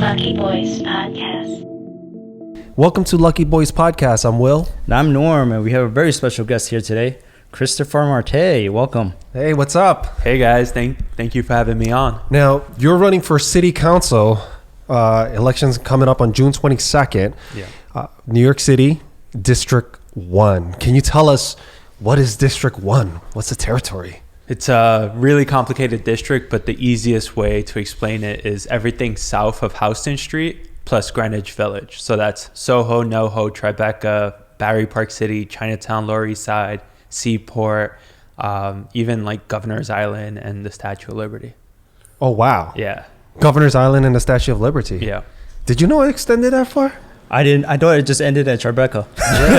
Lucky Boys Podcast. Welcome to Lucky Boys Podcast. I'm Will. And I'm Norm, and we have a very special guest here today, Christopher Marte. Welcome. Hey, what's up? Hey guys, thank you for having me on. Now, you're running for city council. Elections coming up on June 22nd. Yeah. New York City, District 1. Can you tell us what is District 1? What's the territory? It's a really complicated district, but the easiest way to explain it is everything south of Houston Street plus Greenwich Village. So that's Soho, NoHo, Tribeca, Battery Park City, Chinatown, Lower East Side, Seaport, even like Governor's Island and the Statue of Liberty. Oh, wow. Yeah. Governor's Island and the Statue of Liberty. Yeah. Did you know it extended that far? I didn't. I thought it just ended at Tribeca.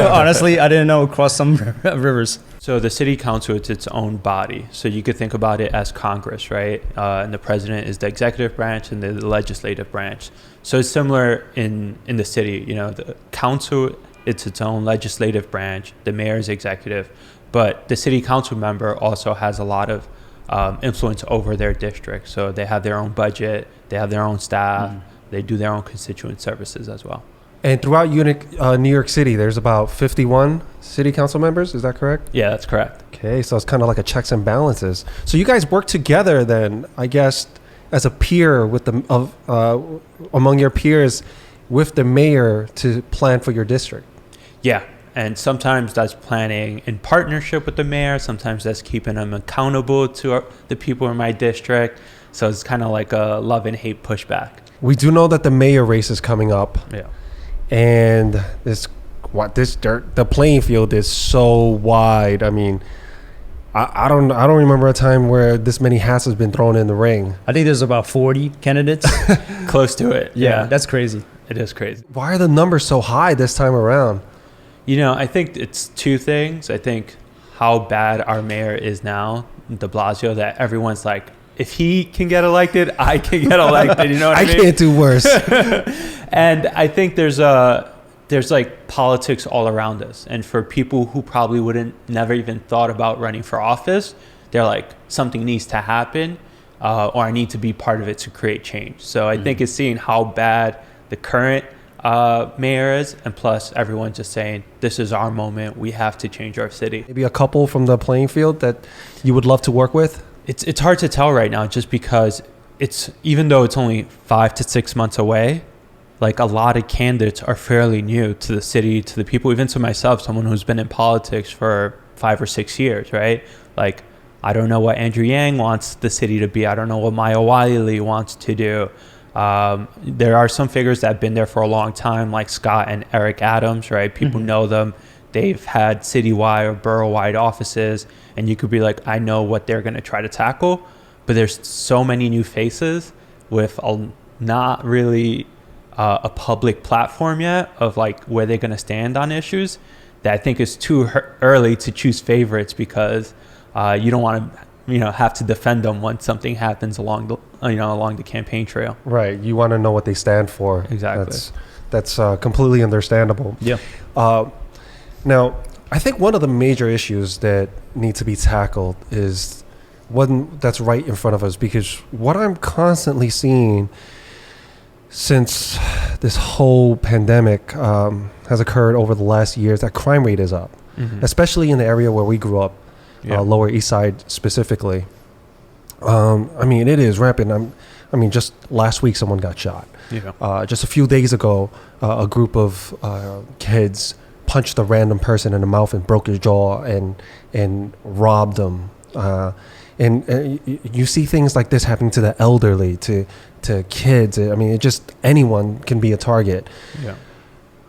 Honestly, I didn't know it crossed some rivers. So the city council, it's its own body. So you could think about it as Congress, right? And the president is the executive branch and the legislative branch. So it's similar in the city. You know, the council, it's its own legislative branch. The mayor is executive. But the city council member also has a lot of influence over their district. So they have their own budget. They have their own staff. They do their own constituent services as well. And throughout New York City, there's about 51 city council members. Is that correct? Yeah, that's correct. Okay, so it's kind of like a checks and balances. So you guys work together then, I guess, as a peer with among your peers with the mayor to plan for your district. Yeah, and sometimes that's planning in partnership with the mayor. Sometimes that's keeping them accountable to the people in my district. So it's kind of like a love and hate pushback. We do know that the mayor race is coming up. Yeah. And the playing field is so wide. I mean, I don't remember a time where this many hats has been thrown in the ring. I think there's about 40 candidates. Close to it. Yeah, that's crazy. It is crazy. Why are the numbers so high this time around? You know, I think it's two things. I think how bad our mayor is now, de Blasio, that everyone's like, if he can get elected, I can get elected. You know what I mean? I can't do worse. And I think there's like politics all around us. And for people who probably never even thought about running for office, they're like, something needs to happen or I need to be part of it to create change. So I think it's seeing how bad the current mayor is, and plus everyone just saying, this is our moment. We have to change our city. Maybe a couple from the playing field that you would love to work with? It's hard to tell right now just because even though it's only 5 to 6 months away, like a lot of candidates are fairly new to the city, to the people, even to myself, someone who's been in politics for 5 or 6 years, right? Like, I don't know what Andrew Yang wants the city to be. I don't know what Maya Wiley wants to do. There are some figures that have been there for a long time, like Scott and Eric Adams, right? People know them. They've had citywide or borough-wide offices, and you could be like, I know what they're going to try to tackle. But there's so many new faces with not really a public platform yet of like where they're going to stand on issues, that I think it's too early to choose favorites, because you don't want to have to defend them when something happens along the campaign trail. Right. You want to know what they stand for. Exactly. That's completely understandable. Yeah. Now, I think one of the major issues that need to be tackled is one that's right in front of us, because what I'm constantly seeing since this whole pandemic has occurred over the last years, that crime rate is up, especially in the area where we grew up, Lower East Side specifically. I mean, it is rampant. Just last week someone got shot. Yeah. Just a few days ago, a group of kids punched a random person in the mouth and broke his jaw and robbed them. And you see things like this happening to the elderly, to kids. I mean, anyone can be a target. Yeah.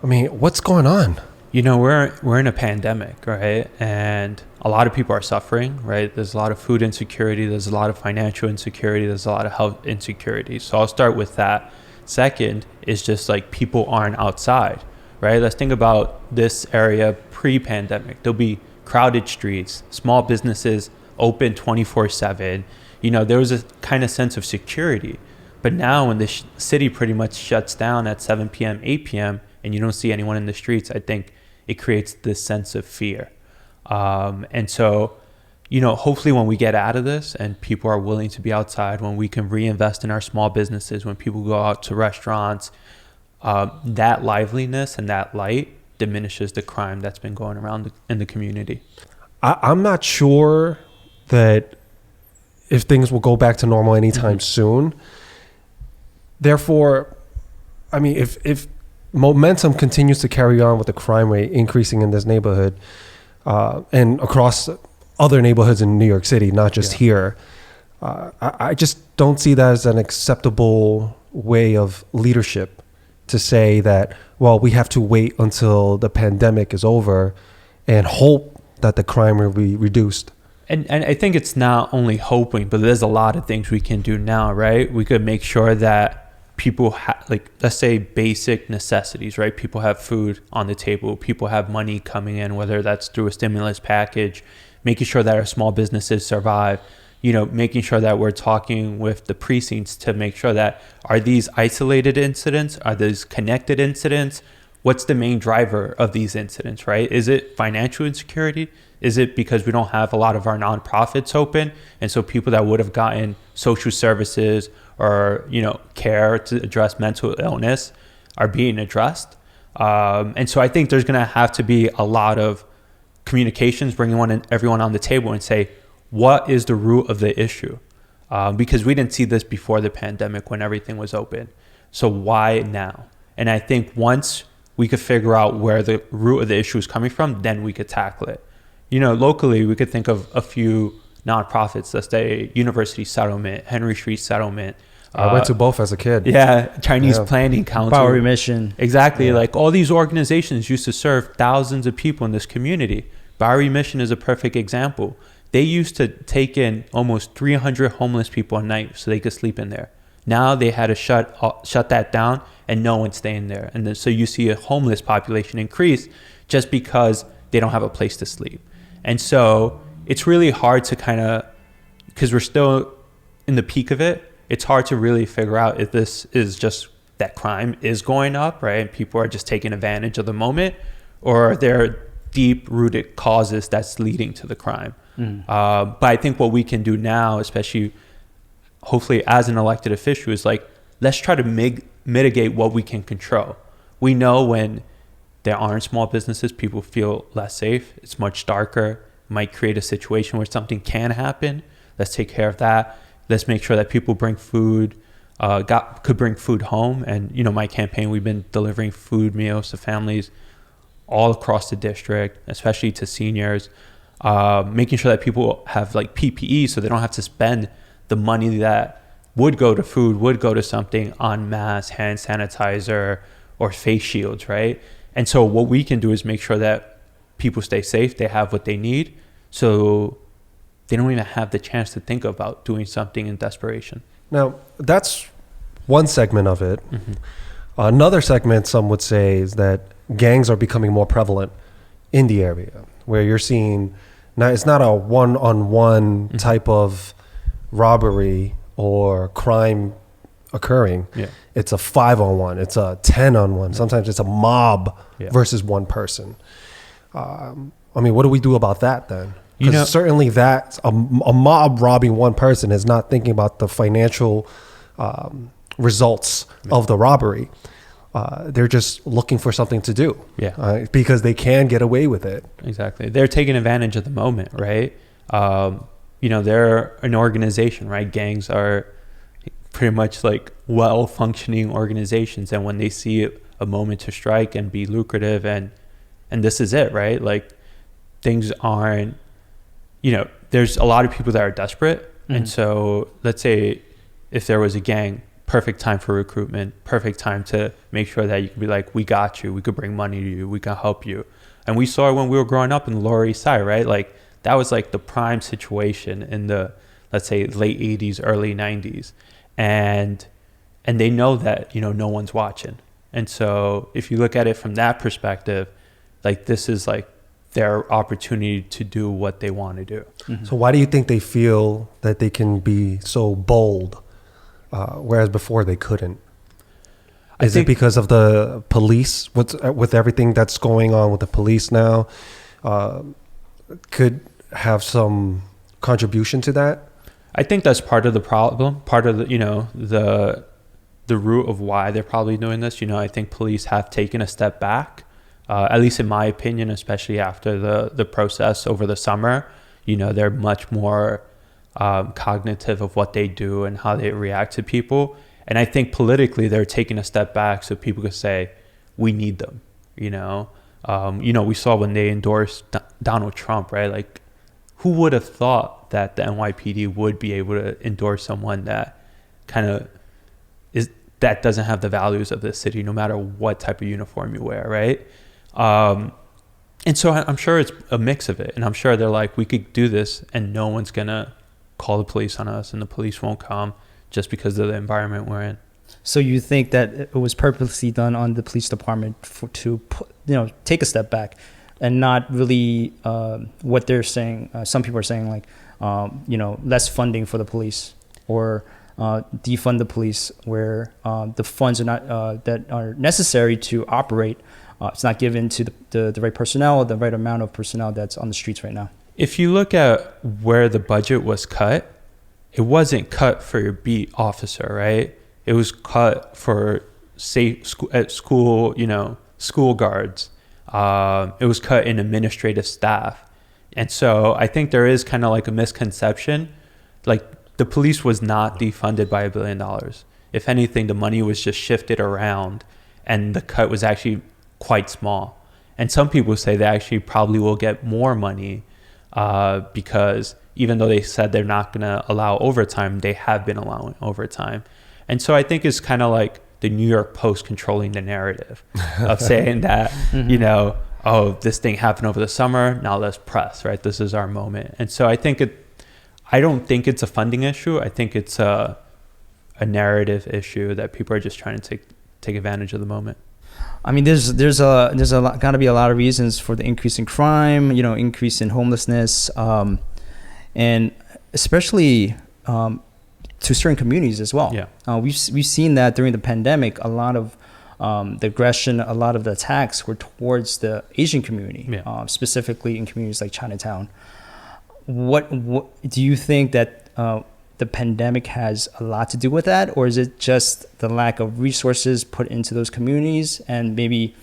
I mean, what's going on? We're in a pandemic, right? And a lot of people are suffering, right? There's a lot of food insecurity. There's a lot of financial insecurity. There's a lot of health insecurity. So I'll start with that. Second is just like people aren't outside, right? Let's think about this area pre-pandemic. There'll be crowded streets, small businesses open 24/7. There was a kind of sense of security. But now when the city pretty much shuts down at 7 p.m., 8 p.m., and you don't see anyone in the streets, I think it creates this sense of fear. And so, hopefully when we get out of this and people are willing to be outside, when we can reinvest in our small businesses, when people go out to restaurants, that liveliness and that light diminishes the crime that's been going around in the community. I'm not sure that if things will go back to normal anytime soon. Therefore, I mean, if momentum continues to carry on with the crime rate increasing in this neighborhood and across other neighborhoods in New York City, not just here, I just don't see that as an acceptable way of leadership to say that, well, we have to wait until the pandemic is over and hope that the crime will be reduced. And I think it's not only hoping, but there's a lot of things we can do now, right? We could make sure that people like, let's say basic necessities, right? People have food on the table. People have money coming in, whether that's through a stimulus package, making sure that our small businesses survive, making sure that we're talking with the precincts to make sure that, are these isolated incidents? Are these connected incidents? What's the main driver of these incidents, right? Is it financial insecurity? Is it because we don't have a lot of our nonprofits open? And so people that would have gotten social services or, care to address mental illness are being addressed. And so I think there's going to have to be a lot of communications, bringing everyone on the table and say, what is the root of the issue? Because we didn't see this before the pandemic when everything was open. So why now? And I think once we could figure out where the root of the issue is coming from, then we could tackle it. Locally, we could think of a few nonprofits, let's say University Settlement, Henry Street Settlement. I went to both as a kid. Yeah, Chinese Planning Council. Bowery Mission. Exactly. Like all these organizations used to serve thousands of people in this community. Bowery Mission is a perfect example. They used to take in almost 300 homeless people a night so they could sleep in there. Now they had to shut that down and no one's staying there. And then, so you see a homeless population increase just because they don't have a place to sleep. And so it's really hard to because we're still in the peak of it, it's hard to really figure out if this is just that crime is going up, right? And people are just taking advantage of the moment, or there are deep-rooted causes that's leading to the crime. But I think what we can do now, especially hopefully as an elected official, is like, let's try to mitigate what we can control. We know when there aren't small businesses, people feel less safe. It's much darker. Might create a situation where something can happen. Let's take care of that. Let's make sure that people bring food, could bring food home. And, my campaign, we've been delivering food meals to families all across the district, especially to seniors, making sure that people have like PPE so they don't have to spend the money that would go to food, would go to something on masks, hand sanitizer, or face shields, right? And so what we can do is make sure that people stay safe, they have what they need, so they don't even have the chance to think about doing something in desperation. Now, that's one segment of it. Another segment, some would say, is that gangs are becoming more prevalent in the area, where you're seeing, now it's not a one-on-one type of robbery or crime occurring. It's a 5-on-1, it's a 10-on-1. Sometimes it's a mob versus one person. What do we do about that then? Because certainly that a mob robbing one person is not thinking about the financial results of the robbery. They're just looking for something to do because they can get away with it. Exactly. They're taking advantage of the moment, right? They're an organization, right? Gangs are pretty much like well-functioning organizations. And when they see a moment to strike and be lucrative, and this is it, right? Like things aren't, there's a lot of people that are desperate. And so let's say if there was a gang, perfect time for recruitment, perfect time to make sure that you can be like, we got you, we could bring money to you, we can help you. And we saw it when we were growing up in the Lower East Side, right? Like that was like the prime situation in the, let's say, late 80s, early 90s. And they know that, no one's watching. And so if you look at it from that perspective, like this is like their opportunity to do what they want to do. So why do you think they feel that they can be so bold, whereas before they couldn't? Is it because of the police? With everything that's going on with the police now, could have some contribution to that? I think that's part of the problem, part of the, the root of why they're probably doing this. I think police have taken a step back, at least in my opinion, especially after the process over the summer. They're much more cognitive of what they do and how they react to people. And I think politically they're taking a step back so people could say, we need them, we saw when they endorsed Donald Trump, right? Like, who would have thought that the NYPD would be able to endorse someone that that doesn't have the values of this city, no matter what type of uniform you wear, right? And so I'm sure it's a mix of it. And I'm sure they're like, we could do this and no one's going to call the police on us and the police won't come just because of the environment we're in. So you think that it was purposely done on the police department to take a step back and not really what they're saying. Some people are saying like, less funding for the police or defund the police where the funds are not that are necessary to operate. It's not given to the right personnel, the right amount of personnel that's on the streets right now. If you look at where the budget was cut, it wasn't cut for your beat officer, right? It was cut for school guards. It was cut in administrative staff. And so I think there is kind of like a misconception. Like, the police was not defunded by $1 billion. If anything, the money was just shifted around and the cut was actually quite small. And some people say they actually probably will get more money because even though they said they're not going to allow overtime, they have been allowing overtime. And so I think it's kind of like the New York Post controlling the narrative of saying that, this thing happened over the summer, now let's press, right? This is our moment. And so I don't think it's a funding issue. I think it's a narrative issue that people are just trying to take advantage of the moment. I mean, there's got to be a lot of reasons for the increase in crime, increase in homelessness, and especially to certain communities as well. Yeah. We've seen that during the pandemic, a lot of the aggression, a lot of the attacks were towards the Asian community, specifically in communities like Chinatown. What do you think that the pandemic has a lot to do with that, or is it just the lack of resources put into those communities, and maybe,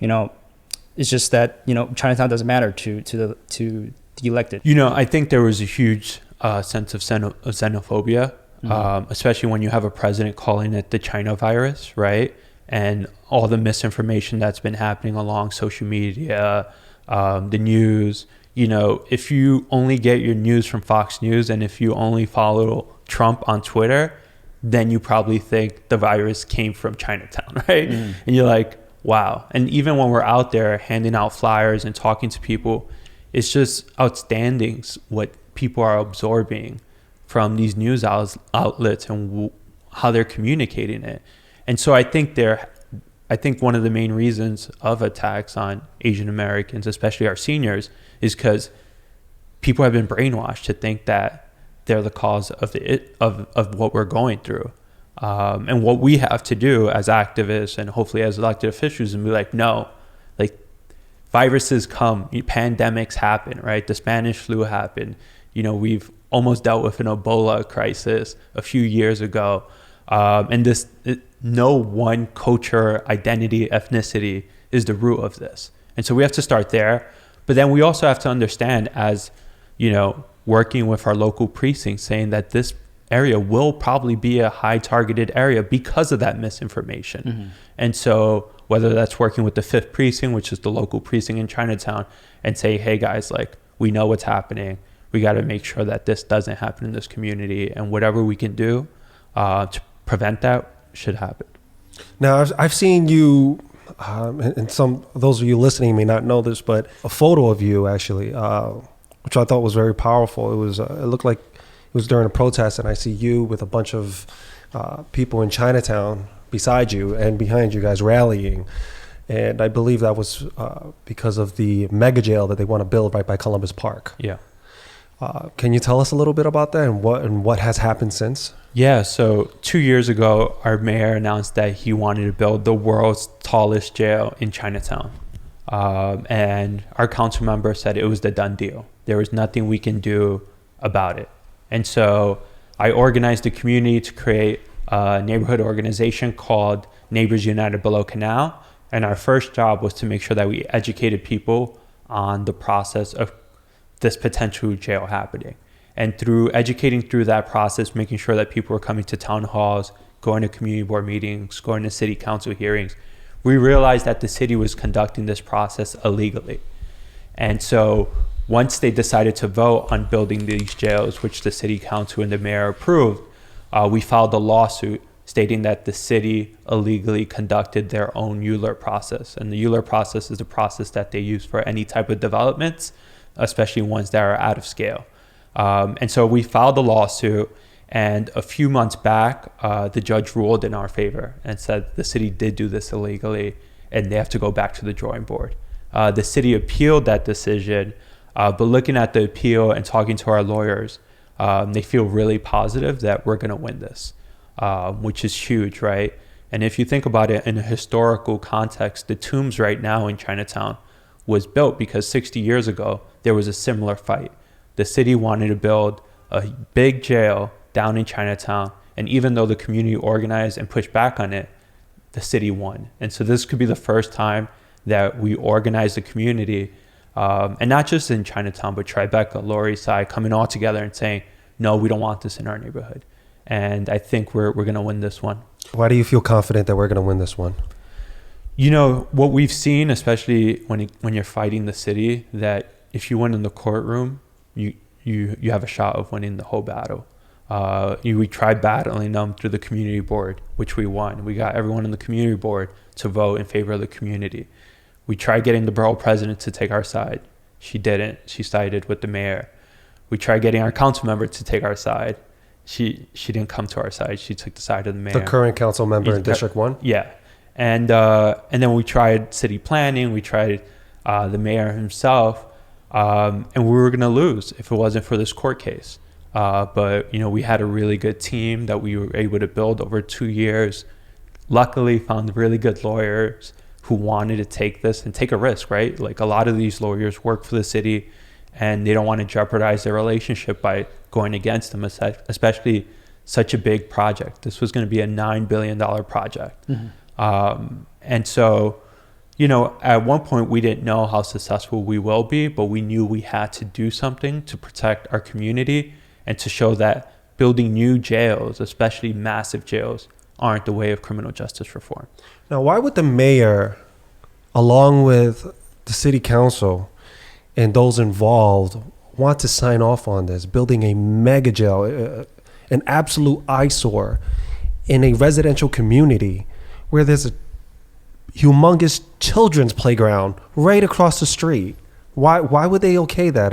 it's just that Chinatown doesn't matter to the elected? I think there was a huge sense of xenophobia, especially when you have a president calling it the China virus, right? And all the misinformation that's been happening along social media, the news. If you only get your news from Fox News and if you only follow Trump on Twitter, then you probably think the virus came from Chinatown, right? And you're like, wow. And even when we're out there handing out flyers and talking to people, it's just outstanding what people are absorbing from these news outlets and how they're communicating it. And so I think one of the main reasons of attacks on Asian Americans, especially our seniors, is because people have been brainwashed to think that they're the cause of what we're going through. And what we have to do as activists and hopefully as elected officials is be like, no, like, viruses come, pandemics happen, right? The Spanish flu happened. We've almost dealt with an Ebola crisis a few years ago. And no one culture, identity, ethnicity is the root of this. And so we have to start there. But then we also have to understand, as, working with our local precincts, saying that this area will probably be a high targeted area because of that misinformation. And so whether that's working with the 5th precinct, which is the local precinct in Chinatown, and say, hey guys, like, we know what's happening. We got to make sure that this doesn't happen in this community, and whatever we can do to prevent that should happen. Now, I've seen you, and some those of you listening may not know this, but a photo of you actually, which I thought was very powerful. It looked like it was during a protest, and I see you with a bunch of people in Chinatown beside you and behind you guys rallying. And I believe that was because of the mega jail that they want to build right by Columbus Park. Yeah. Can you tell us a little bit about that and what has happened since? Yeah, so 2 years ago, our mayor announced that he wanted to build the world's tallest jail in Chinatown. And our council member said it was the done deal. There was nothing we can do about it. And so I organized the community to create a neighborhood organization called Neighbors United Below Canal. And our first job was to make sure that we educated people on the process of this potential jail happening. And through educating through that process, making sure that people were coming to town halls, going to community board meetings, going to city council hearings, we realized that the city was conducting this process illegally. And so once they decided to vote on building these jails, which the city council and the mayor approved, we filed a lawsuit stating that the city illegally conducted their own ULURP process. And the ULURP process is the process that they use for any type of developments, especially ones that are out of scale. And so we filed a lawsuit, and a few months back, the judge ruled in our favor and said the city did do this illegally and they have to go back to the drawing board. The city appealed that decision, but looking at the appeal and talking to our lawyers, they feel really positive that we're going to win this, which is huge, right? And if you think about it in a historical context, the Tombs right now in Chinatown was built because 60 years ago, there was a similar fight. The city wanted to build a big jail down in Chinatown, and even though the community organized and pushed back on it, the city won. And so this could be the first time that we organize the community, and not just in Chinatown, but Tribeca, Lower East Side, coming all together and saying, no, we don't want this in our neighborhood. And I think we're going to win this one. Why do you feel confident that we're going to win this one? You know, what we've seen, especially when you're fighting the city, that if you win in the courtroom, you have a shot of winning the whole battle. We tried battling them through the community board, which we won. We got everyone in the community board to vote in favor of the community. We tried getting the borough president to take our side. She didn't. She sided with the mayor. We tried getting our council member to take our side. She didn't come to our side. She took the side of the mayor. The current council member in District 1? Yeah. And then we tried city planning. We tried the mayor himself. And we were going to lose if it wasn't for this court case. But, you know, we had a really good team that we were able to build over 2 years. Luckily, found really good lawyers who wanted to take this and take a risk, right? Like a lot of these lawyers work for the city and they don't want to jeopardize their relationship by going against them, especially such a big project. This was going to be a $9 billion project. Mm-hmm. And so, you know, at one point we didn't know how successful we will be, but we knew we had to do something to protect our community and to show that building new jails, especially massive jails, aren't the way of criminal justice reform. Now, why would the mayor, along with the city council and those involved, want to sign off on this, building a mega jail, an absolute eyesore in a residential community where there's a humongous children's playground right across the street? Why would they okay that?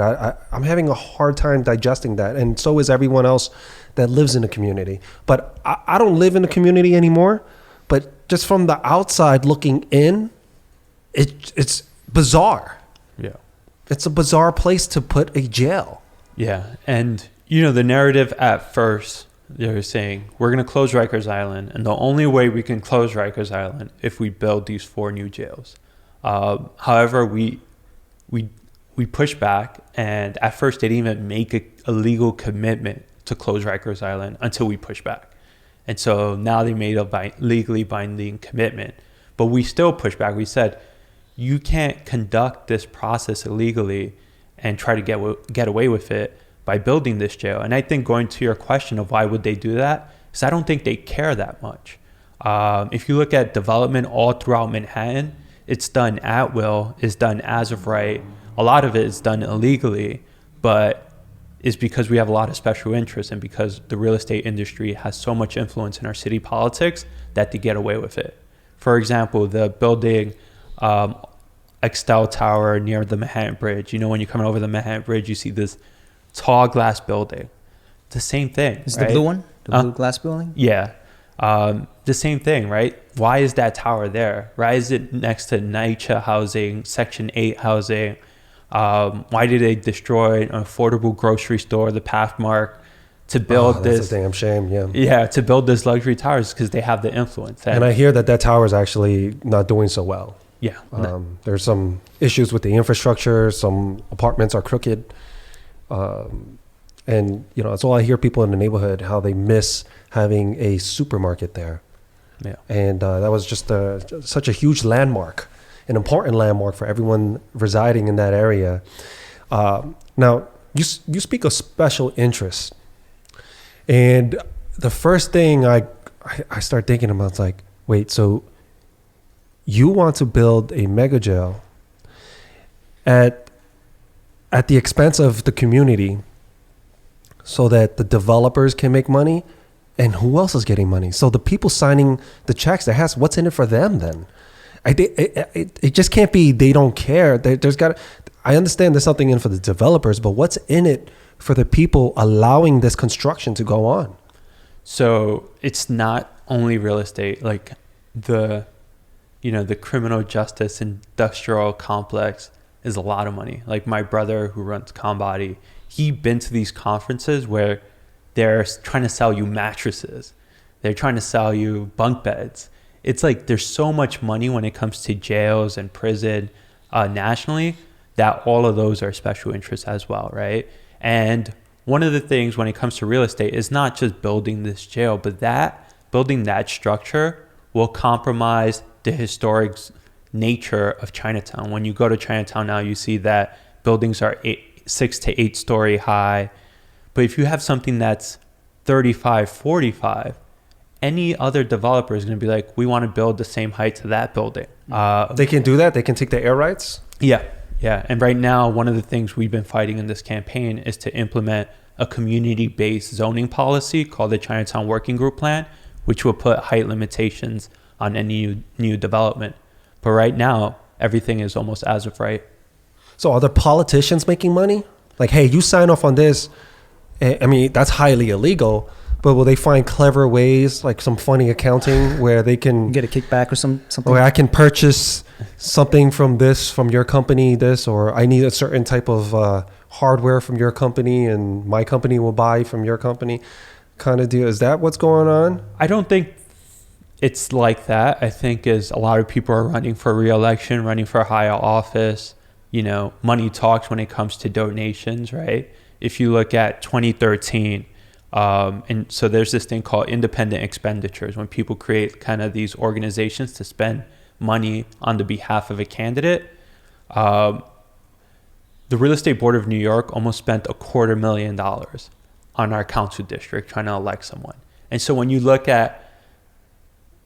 I'm having a hard time digesting that, and so is everyone else that lives in the community. But I don't live in the community anymore, but just from the outside looking in, it's bizarre. Yeah. It's a bizarre place to put a jail. Yeah. And, you know, the narrative at first, they were saying, we're going to close Rikers Island, and the only way we can close Rikers Island if we build these 4 new jails. However, we pushed back, and at first they didn't even make a legal commitment to close Rikers Island until we pushed back. And so now they made a legally binding commitment, but we still pushed back. We said, you can't conduct this process illegally and try to get away with it by building this jail. And I think going to your question of why would they do that, is I don't think they care that much. If you look at development all throughout Manhattan, it's done at will, it's done as of right. A lot of it is done illegally, but it's because we have a lot of special interests and because the real estate industry has so much influence in our city politics that they get away with it. For example, the building Extel Tower near the Manhattan Bridge. You know, when you're coming over the Manhattan Bridge, you see this tall glass building. The same thing. Is right? the blue one? The blue glass building? Yeah. The same thing, right? Why is that tower there? Why is it next to NYC housing, Section 8 housing? Why did they destroy an affordable grocery store, the Pathmark, to build this? That's a damn shame, yeah. Yeah, to build this luxury towers because they have the influence. And I hear that tower is actually not doing so well. Yeah. There's some issues with the infrastructure. Some apartments are crooked. And, that's all I hear people in the neighborhood, how they miss having a supermarket there. Yeah. And that was just such a huge landmark, an important landmark for everyone residing in that area. Now, you speak of special interest. And the first thing I start thinking about is like, wait, so you want to build a mega jail at the expense of the community so that the developers can make money, and who else is getting money? So the people signing the checks, what's in it for them then? It just can't be they don't care. I understand there's something in for the developers, but what's in it for the people allowing this construction to go on? So it's not only real estate, like the criminal justice industrial complex is a lot of money. Like my brother who runs ComBody, he's been to these conferences where they're trying to sell you mattresses. They're trying to sell you bunk beds. It's like there's so much money when it comes to jails and prison nationally that all of those are special interests as well, right? And one of the things when it comes to real estate is not just building this jail, but building that structure will compromise the historic nature of Chinatown. When you go to Chinatown now, you see that buildings are 6 to 8 story high. But if you have something that's 35, 45, any other developer is going to be like, we want to build the same height to that building. They can do that? They can take the air rights? Yeah. And right now, one of the things we've been fighting in this campaign is to implement a community-based zoning policy called the Chinatown Working Group Plan, which will put height limitations on any new development. But right now, everything is almost as of right. So are the politicians making money? Like, hey, you sign off on this. I mean, that's highly illegal, but will they find clever ways, like some funny accounting where they can get a kickback or something? Or I can purchase something from your company, or I need a certain type of hardware from your company and my company will buy from your company kind of deal. Is that what's going on? I don't think it's like that. I think is a lot of people are running for re-election, running for higher office. Money talks when it comes to donations, right? If you look at 2013, and so there's this thing called independent expenditures, when people create kind of these organizations to spend money on the behalf of a candidate. The Real Estate Board of New York almost spent $250,000 on our council district trying to elect someone. And so when you look at,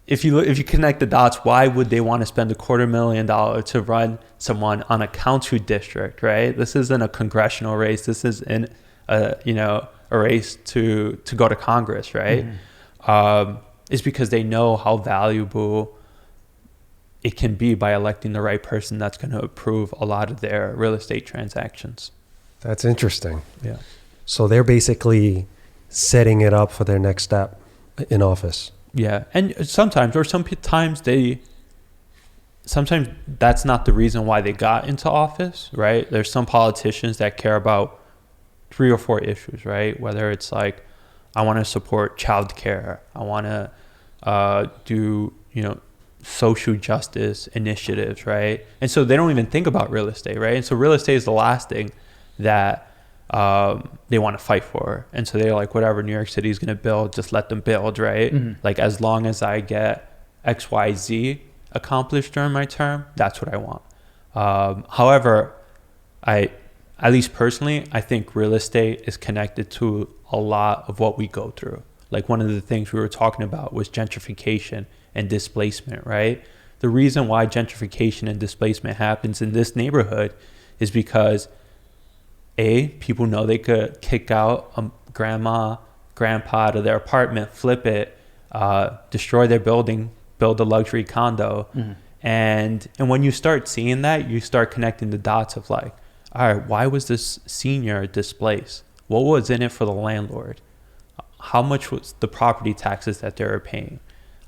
if you connect the dots, why would they want to spend $250,000 to run someone on a council district, right? This isn't a congressional race. This is a race to go to Congress, right? Mm-hmm. It's because they know how valuable it can be by electing the right person that's going to approve a lot of their real estate transactions. That's interesting. Yeah. So they're basically setting it up for their next step in office. Yeah. And sometimes that's not the reason why they got into office, right? There's some politicians that care about 3 or 4 issues, right? Whether it's like, I want to support childcare. I want to do, social justice initiatives, right? And so they don't even think about real estate, right? And so real estate is the last thing that they want to fight for. And so they're like, whatever New York City is going to build, just let them build, right? Mm-hmm. Like, as long as I get X, Y, Z accomplished during my term, that's what I want. However, at least personally, I think real estate is connected to a lot of what we go through. Like, one of the things we were talking about was gentrification and displacement, right? The reason why gentrification and displacement happens in this neighborhood is because people know they could kick out a grandma, grandpa out of their apartment, flip it, destroy their building, build a luxury condo. Mm-hmm. And when you start seeing that, you start connecting the dots of like, all right, why was this senior displaced? What was in it for the landlord? How much was the property taxes that they were paying?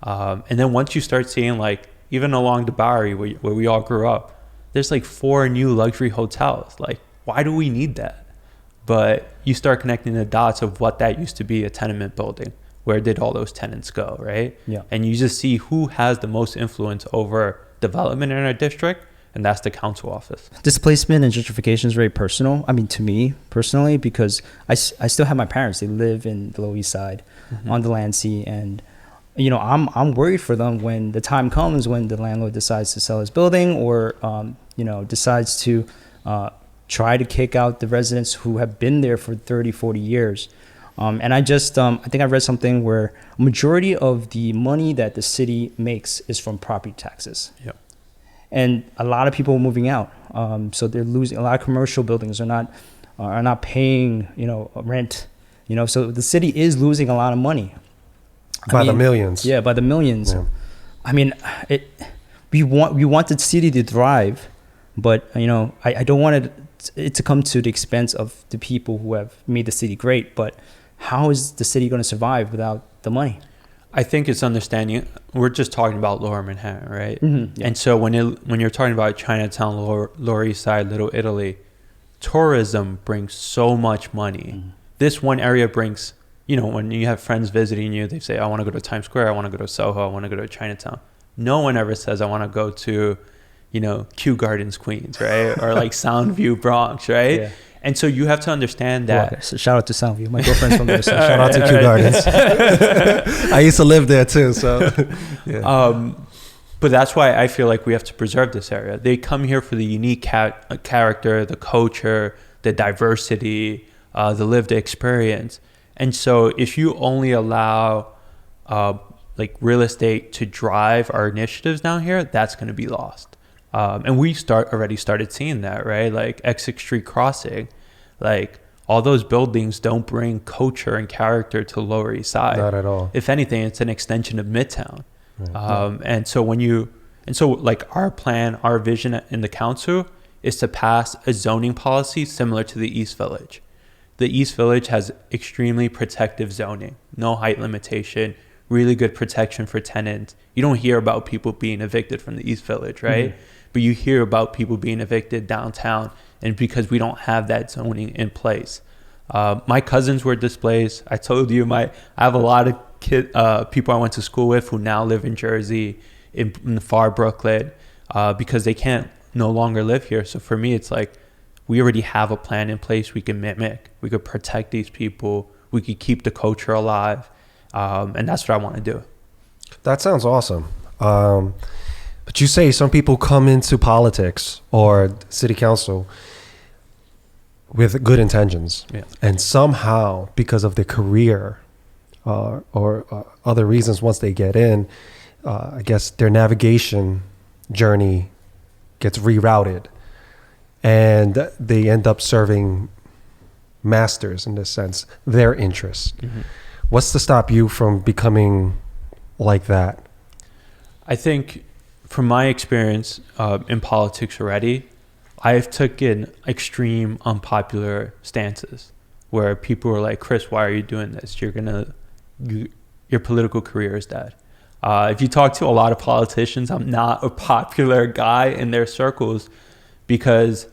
And then once you start seeing, like, even along the Bowery where we all grew up, there's like 4 new luxury hotels. Like, why do we need that? But you start connecting the dots of what that used to be, a tenement building. Where did all those tenants go, right? Yeah. And you just see who has the most influence over development in our district and that's the council office. Displacement and gentrification is very personal. I mean, to me personally, because I still have my parents. They live in the Lower East Side on Delancey, and I'm worried for them when the time comes when the landlord decides to sell his building or decides to try to kick out the residents who have been there for 30, 40 years. And I think I read something where a majority of the money that the city makes is from property taxes. Yep. And a lot of people are moving out. So they're losing. A lot of commercial buildings are not paying, rent. So the city is losing a lot of money. By the millions. Yeah, by the millions. Yeah. I mean, we want the city to thrive, but I don't want it to come to the expense of the people who have made the city great. But how is the city going to survive without the money? I think it's understanding. We're just talking about Lower Manhattan, right? Mm-hmm, yeah. And so when you're talking about Chinatown, Lower East Side, Little Italy, tourism brings so much money. Mm-hmm. This one area brings, when you have friends visiting you, they say, I want to go to Times Square, I want to go to Soho, I want to go to Chinatown. No one ever says, I want to go to, Kew Gardens, Queens, right? Or like Soundview, Bronx, right? Yeah. And so you have to understand that. Well, so shout out to Soundview. My girlfriend's from there, so shout out to Kew Gardens. I used to live there too, so. Yeah. But that's why I feel like we have to preserve this area. They come here for the unique character, the culture, the diversity, the lived experience. And so if you only allow real estate to drive our initiatives down here, that's going to be lost. And we already started seeing that, right? Like Essex Street Crossing, like all those buildings don't bring culture and character to Lower East Side. Not at all. If anything, it's an extension of Midtown. Right. And so our plan, our vision in the council is to pass a zoning policy similar to the East Village. The East Village has extremely protective zoning, no height limitation, really good protection for tenants. You don't hear about people being evicted from the East Village, right? Mm-hmm. But you hear about people being evicted downtown, and because we don't have that zoning in place. My cousins were displaced. I told you, I have a lot of people I went to school with who now live in Jersey, in far Brooklyn, because they can't no longer live here. So for me, it's like we already have a plan in place we can mimic. We could protect these people. We could keep the culture alive. And that's what I want to do. That sounds awesome. But you say some people come into politics or city council with good intentions. Yeah. And somehow, because of their career or other reasons, once they get in, I guess their navigation journey gets rerouted. And they end up serving masters, in this sense, their interests. Mm-hmm. What's to stop you from becoming like that? I think from my experience in politics already, I've taken extreme unpopular stances where people are like, Chris, why are you doing this? Your political career is dead. If you talk to a lot of politicians, I'm not a popular guy in their circles because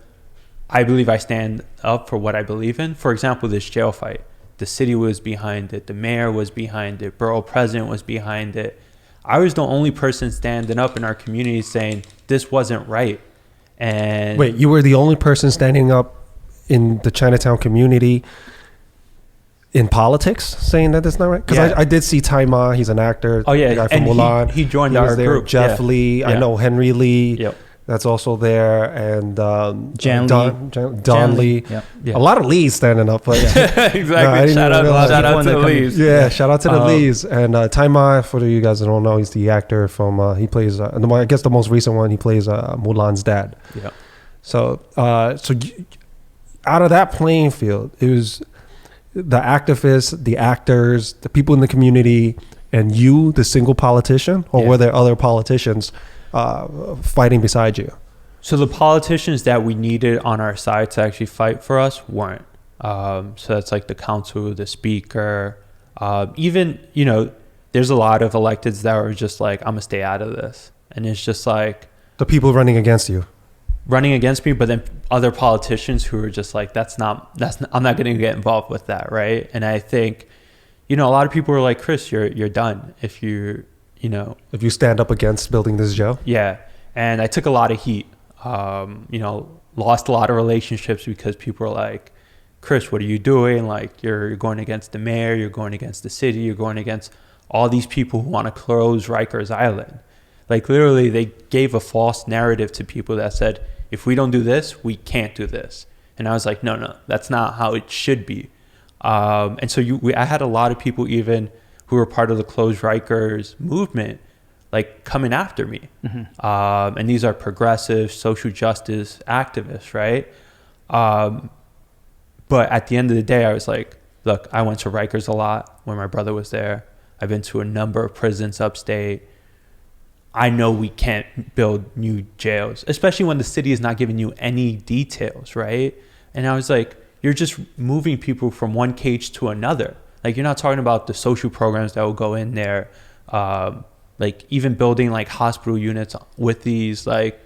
I believe I stand up for what I believe in. For example, this jail fight. The city was behind it. The mayor was behind it. Borough president was behind it. I was the only person standing up in our community saying this wasn't right. And wait, you were the only person standing up in the Chinatown community in politics saying that that's not right? Because I did see Tai Ma. He's an actor. Oh, yeah. The guy from Mulan. He joined our group. Jeff Lee. Yeah. I know Henry Lee. Yep. That's also there, and Don Lee. Yeah. A lot of Lees standing up. But exactly. No, shout out to the Lees. Yeah, shout out to the Lees. And Tai Ma, for you guys that don't know, he's the actor from, he plays, I guess the most recent one, he plays Mulan's dad. Yeah. So out of that playing field, it was the activists, the actors, the people in the community, and you, the single politician, or were there other politicians fighting beside you? So the politicians that we needed on our side to actually fight for us weren't. So that's like the council, the speaker, even, there's a lot of electeds that were just like, I'm gonna stay out of this. And it's just like the people running against me, but then other politicians who are just like, I'm not gonna get involved with that, right? And I think, a lot of people were like, Chris, you're done if you stand up against building this jail. Yeah. And I took a lot of heat lost a lot of relationships because people were like, Chris, what are you doing? Like, you're going against the mayor, you're going against the city, you're going against all these people who want to close Rikers Island. Like, literally, they gave a false narrative to people that said, if we don't do this, we can't do this. And I was like, no, that's not how it should be. And so I had a lot of people even who were part of the Close Rikers movement, like, coming after me. Mm-hmm. And these are progressive social justice activists, right? But at the end of the day, I was like, look, I went to Rikers a lot when my brother was there. I've been to a number of prisons upstate. I know we can't build new jails, especially when the city is not giving you any details, right? And I was like, you're just moving people from one cage to another. Like, you're not talking about the social programs that will go in there, like even building like hospital units with these like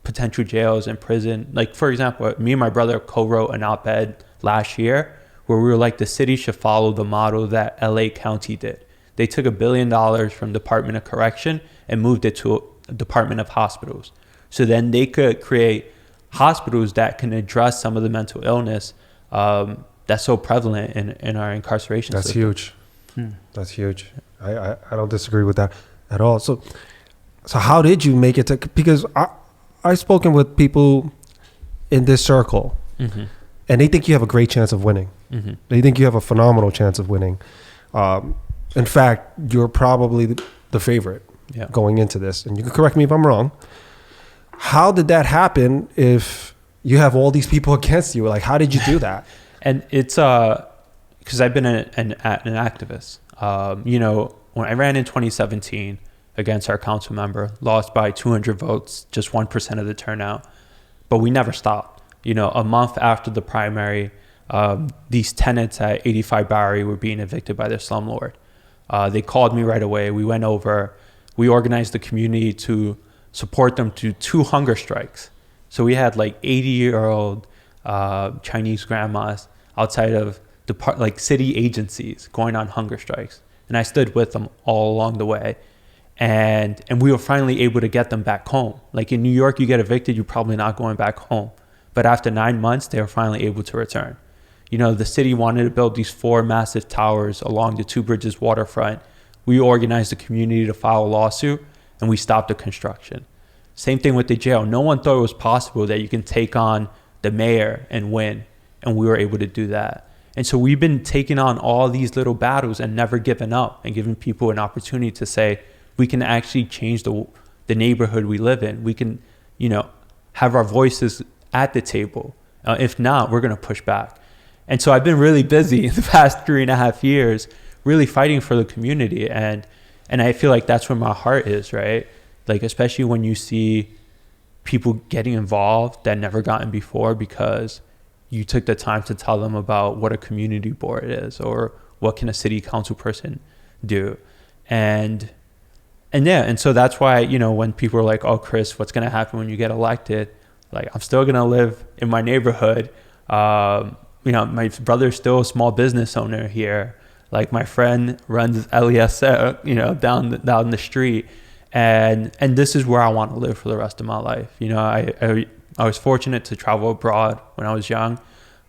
potential jails and prison. Like, for example, me and my brother co-wrote an op-ed last year where we were like, the city should follow the model that LA County did. They took $1 billion from Department of Correction and moved it to a Department of Hospitals. So then they could create hospitals that can address some of the mental illness that's so prevalent in our incarceration That's system. huge. That's huge. I don't disagree with that at all. So how did you make it to, because I've spoken with people in this circle, mm-hmm. and they think you have a great chance of winning. Mm-hmm. They think you have a phenomenal chance of winning. In fact, you're probably the favorite going into this. And you can correct me if I'm wrong. How did that happen if you have all these people against you? Like, how did you do that? And it's because I've been an activist. When I ran in 2017 against our council member, lost by 200 votes, just 1% of the turnout. But we never stopped. A month after the primary, these tenants at 85 Bowery were being evicted by their slumlord. They called me right away. We went over. We organized the community to support them to 2 hunger strikes. So we had like 80-year-old Chinese grandmas outside of city agencies going on hunger strikes. And I stood with them all along the way. And we were finally able to get them back home. Like, in New York, you get evicted, you're probably not going back home. But after 9 months, they were finally able to return. The city wanted to build these 4 massive towers along the Two Bridges waterfront. We organized the community to file a lawsuit, and we stopped the construction. Same thing with the jail. No one thought it was possible that you can take on the mayor and win, and we were able to do that. And so we've been taking on all these little battles and never giving up and giving people an opportunity to say, we can actually change the neighborhood we live in. We can, have our voices at the table. If not, we're going to push back. And so I've been really busy the past 3.5 years, really fighting for the community. And I feel like that's where my heart is, right? Like, especially when you see people getting involved that never gotten before because you took the time to tell them about what a community board is or what can a city council person do. And so that's why, when people are like, oh, Chris, what's going to happen when you get elected? Like, I'm still going to live in my neighborhood. My brother's still a small business owner here. Like, my friend runs LES, down the street. And this is where I want to live for the rest of my life. I was fortunate to travel abroad when I was young,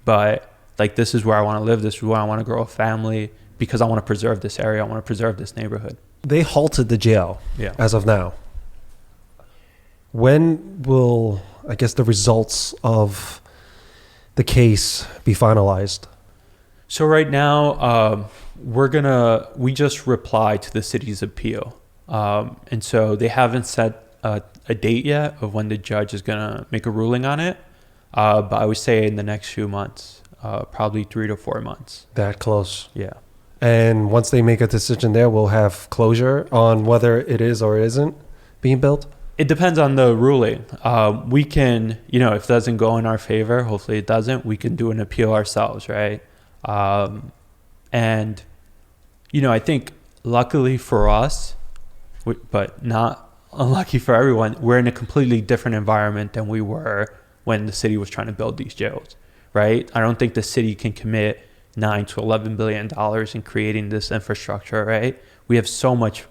but like, this is where I want to live. This is where I want to grow a family because I want to preserve this area. I want to preserve this neighborhood. They halted the jail as of now. When will, I guess, the results of the case be finalized? So right now, we just replied to the city's appeal. And so they haven't set a date yet of when the judge is going to make a ruling on it. But I would say in the next few months, probably 3 to 4 months. That close. Yeah. And once they make a decision there, we'll have closure on whether it is or isn't being built? It depends on the ruling. We can, if it doesn't go in our favor, hopefully it doesn't, we can do an appeal ourselves, right? And, I think luckily for us, but not unlucky for everyone, we're in a completely different environment than we were when the city was trying to build these jails, right? I don't think the city can commit $9 to $11 billion in creating this infrastructure, right? We have so much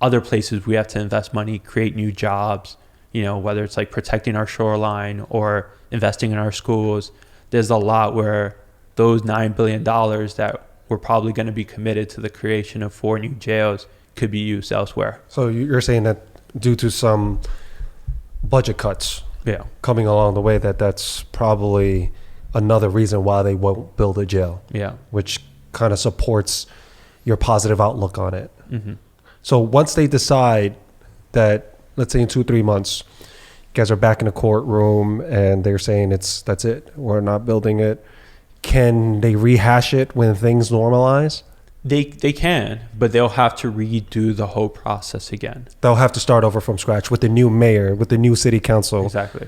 other places we have to invest money, create new jobs, whether it's like protecting our shoreline or investing in our schools. There's a lot where those $9 billion that were probably going to be committed to the creation of 4 new jails could be used elsewhere. So you're saying that due to some budget cuts coming along the way, that's probably another reason why they won't build a jail. Yeah. Which kind of supports your positive outlook on it. Mm-hmm. So once they decide that, let's say in 2-3 months, you guys are back in the courtroom and they're saying that's it, we're not building it, can they rehash it when things normalize? They can, but they'll have to redo the whole process again. They'll have to start over from scratch with the new mayor, with the new city council. Exactly.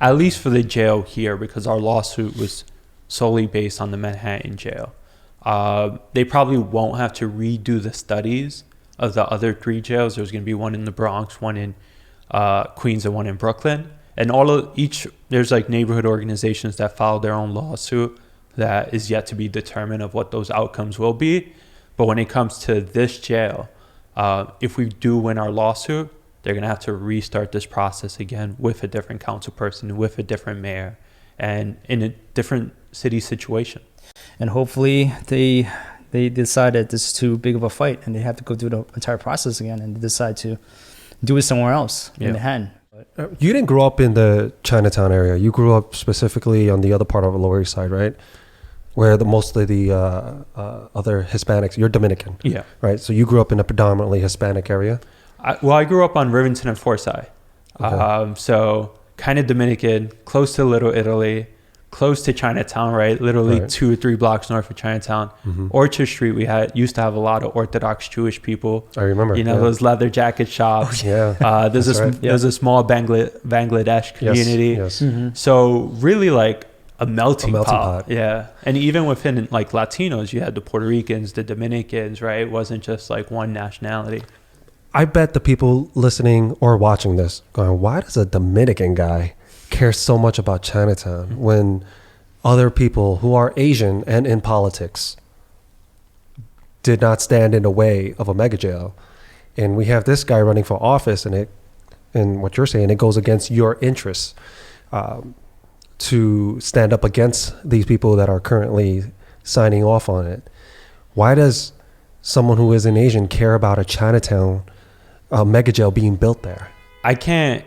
At least for the jail here, because our lawsuit was solely based on the Manhattan jail. They probably won't have to redo the studies of the other 3 jails. There's going to be one in the Bronx, one in Queens, and one in Brooklyn. And there's like neighborhood organizations that file their own lawsuit that is yet to be determined of what those outcomes will be. But when it comes to this jail, if we do win our lawsuit, they're going to have to restart this process again with a different council person, with a different mayor, and in a different city situation. And hopefully they decide that this is too big of a fight and they have to go through the entire process again and they decide to do it somewhere else in Manhattan. You didn't grow up in the Chinatown area. You grew up specifically on the other part of the Lower East Side, right? Where most of the other Hispanics, you're Dominican. Yeah. Right? So you grew up in a predominantly Hispanic area? I grew up on Rivington and Forsyth. Okay. So kind of Dominican, close to Little Italy, close to Chinatown, right? Literally 2 or 3 blocks north of Chinatown. Mm-hmm. Orchard Street, used to have a lot of Orthodox Jewish people. I remember. Those leather jacket shops. There's a small Bangladesh community. Yes. Mm-hmm. So really like a melting pot. Yeah. And even within like Latinos, you had the Puerto Ricans, the Dominicans, right? It wasn't just like one nationality. I bet the people listening or watching this going, why does a Dominican guy care so much about Chinatown when other people who are Asian and in politics did not stand in the way of a mega jail? And we have this guy running for office and what you're saying, it goes against your interests to stand up against these people that are currently signing off on it. Why does someone who isn't Asian care about a Chinatown mega jail being built there? I can't,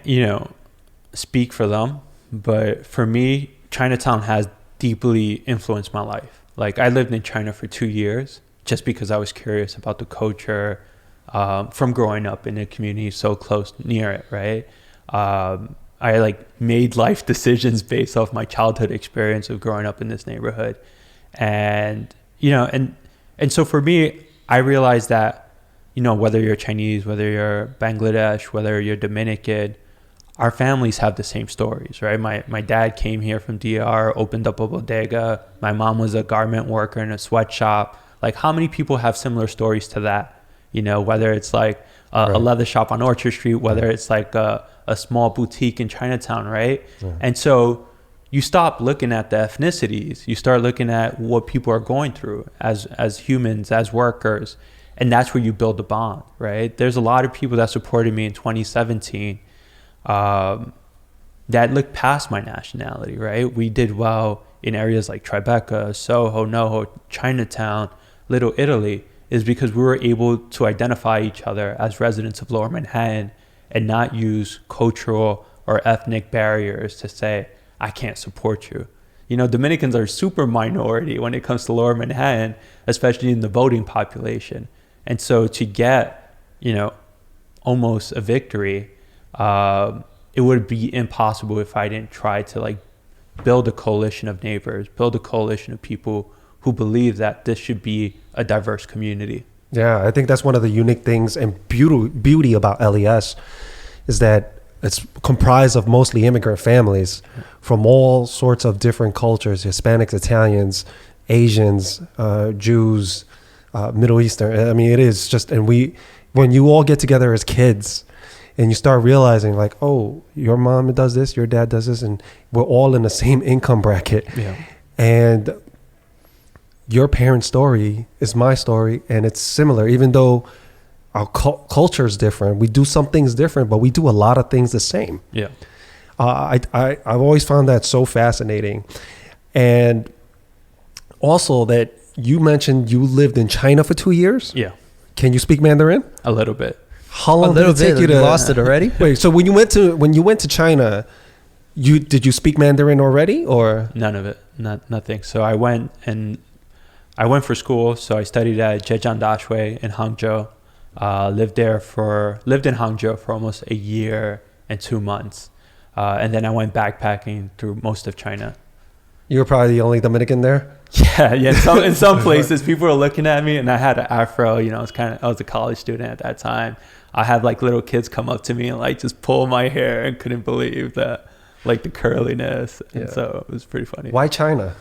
speak for them, but for me, Chinatown has deeply influenced my life. Like I lived in China for 2 years just because I was curious about the culture from growing up in a community so close near it, right? I like made life decisions based off my childhood experience of growing up in this neighborhood. And, and so for me, I realized that, whether you're Chinese, whether you're Bangladesh, whether you're Dominican, our families have the same stories, right? My dad came here from DR, opened up a bodega. My mom was a garment worker in a sweatshop. Like how many people have similar stories to that? Whether it's like a leather shop on Orchard Street, whether it's like a small boutique in Chinatown, right? Yeah. And so you stop looking at the ethnicities. You start looking at what people are going through as humans, as workers. And that's where you build the bond, right? There's a lot of people that supported me in 2017 that looked past my nationality, right? We did well in areas like Tribeca, Soho, NoHo, Chinatown, Little Italy, is because we were able to identify each other as residents of Lower Manhattan and not use cultural or ethnic barriers to say, I can't support you. Dominicans are super minority when it comes to Lower Manhattan, especially in the voting population. And so to get, almost a victory, it would be impossible if I didn't try to build a coalition of neighbors, build a coalition of people who believe that this should be a diverse community. Yeah, I think that's one of the unique things and beauty about LES is that it's comprised of mostly immigrant families from all sorts of different cultures, Hispanics, Italians, Asians, Jews, Middle Eastern. I mean, it is just, and when you all get together as kids and you start realizing like, oh, your mom does this, your dad does this, and we're all in the same income bracket. Yeah. And your parents' story is my story, and it's similar, even though our culture is different. We do some things different, but we do a lot of things the same. Yeah. I've always found that so fascinating. And also that you mentioned you lived in China for 2 years. Yeah. Can you speak Mandarin? A little bit. How long did it take you to lost it already? Wait, so when you went to China, did you speak Mandarin already or None of it. Nothing. So I went for school. So I studied at Zhejiang Dashui in Hangzhou. Lived in Hangzhou for almost a year and 2 months. And then I went backpacking through most of China. you were probably the only Dominican there? Yeah. In some places, people were looking at me, and I had an afro. You know, I was a college student at that time. I had like little kids come up to me and like just pull my hair, and couldn't believe that, like the curliness. And so it was pretty funny. Why China?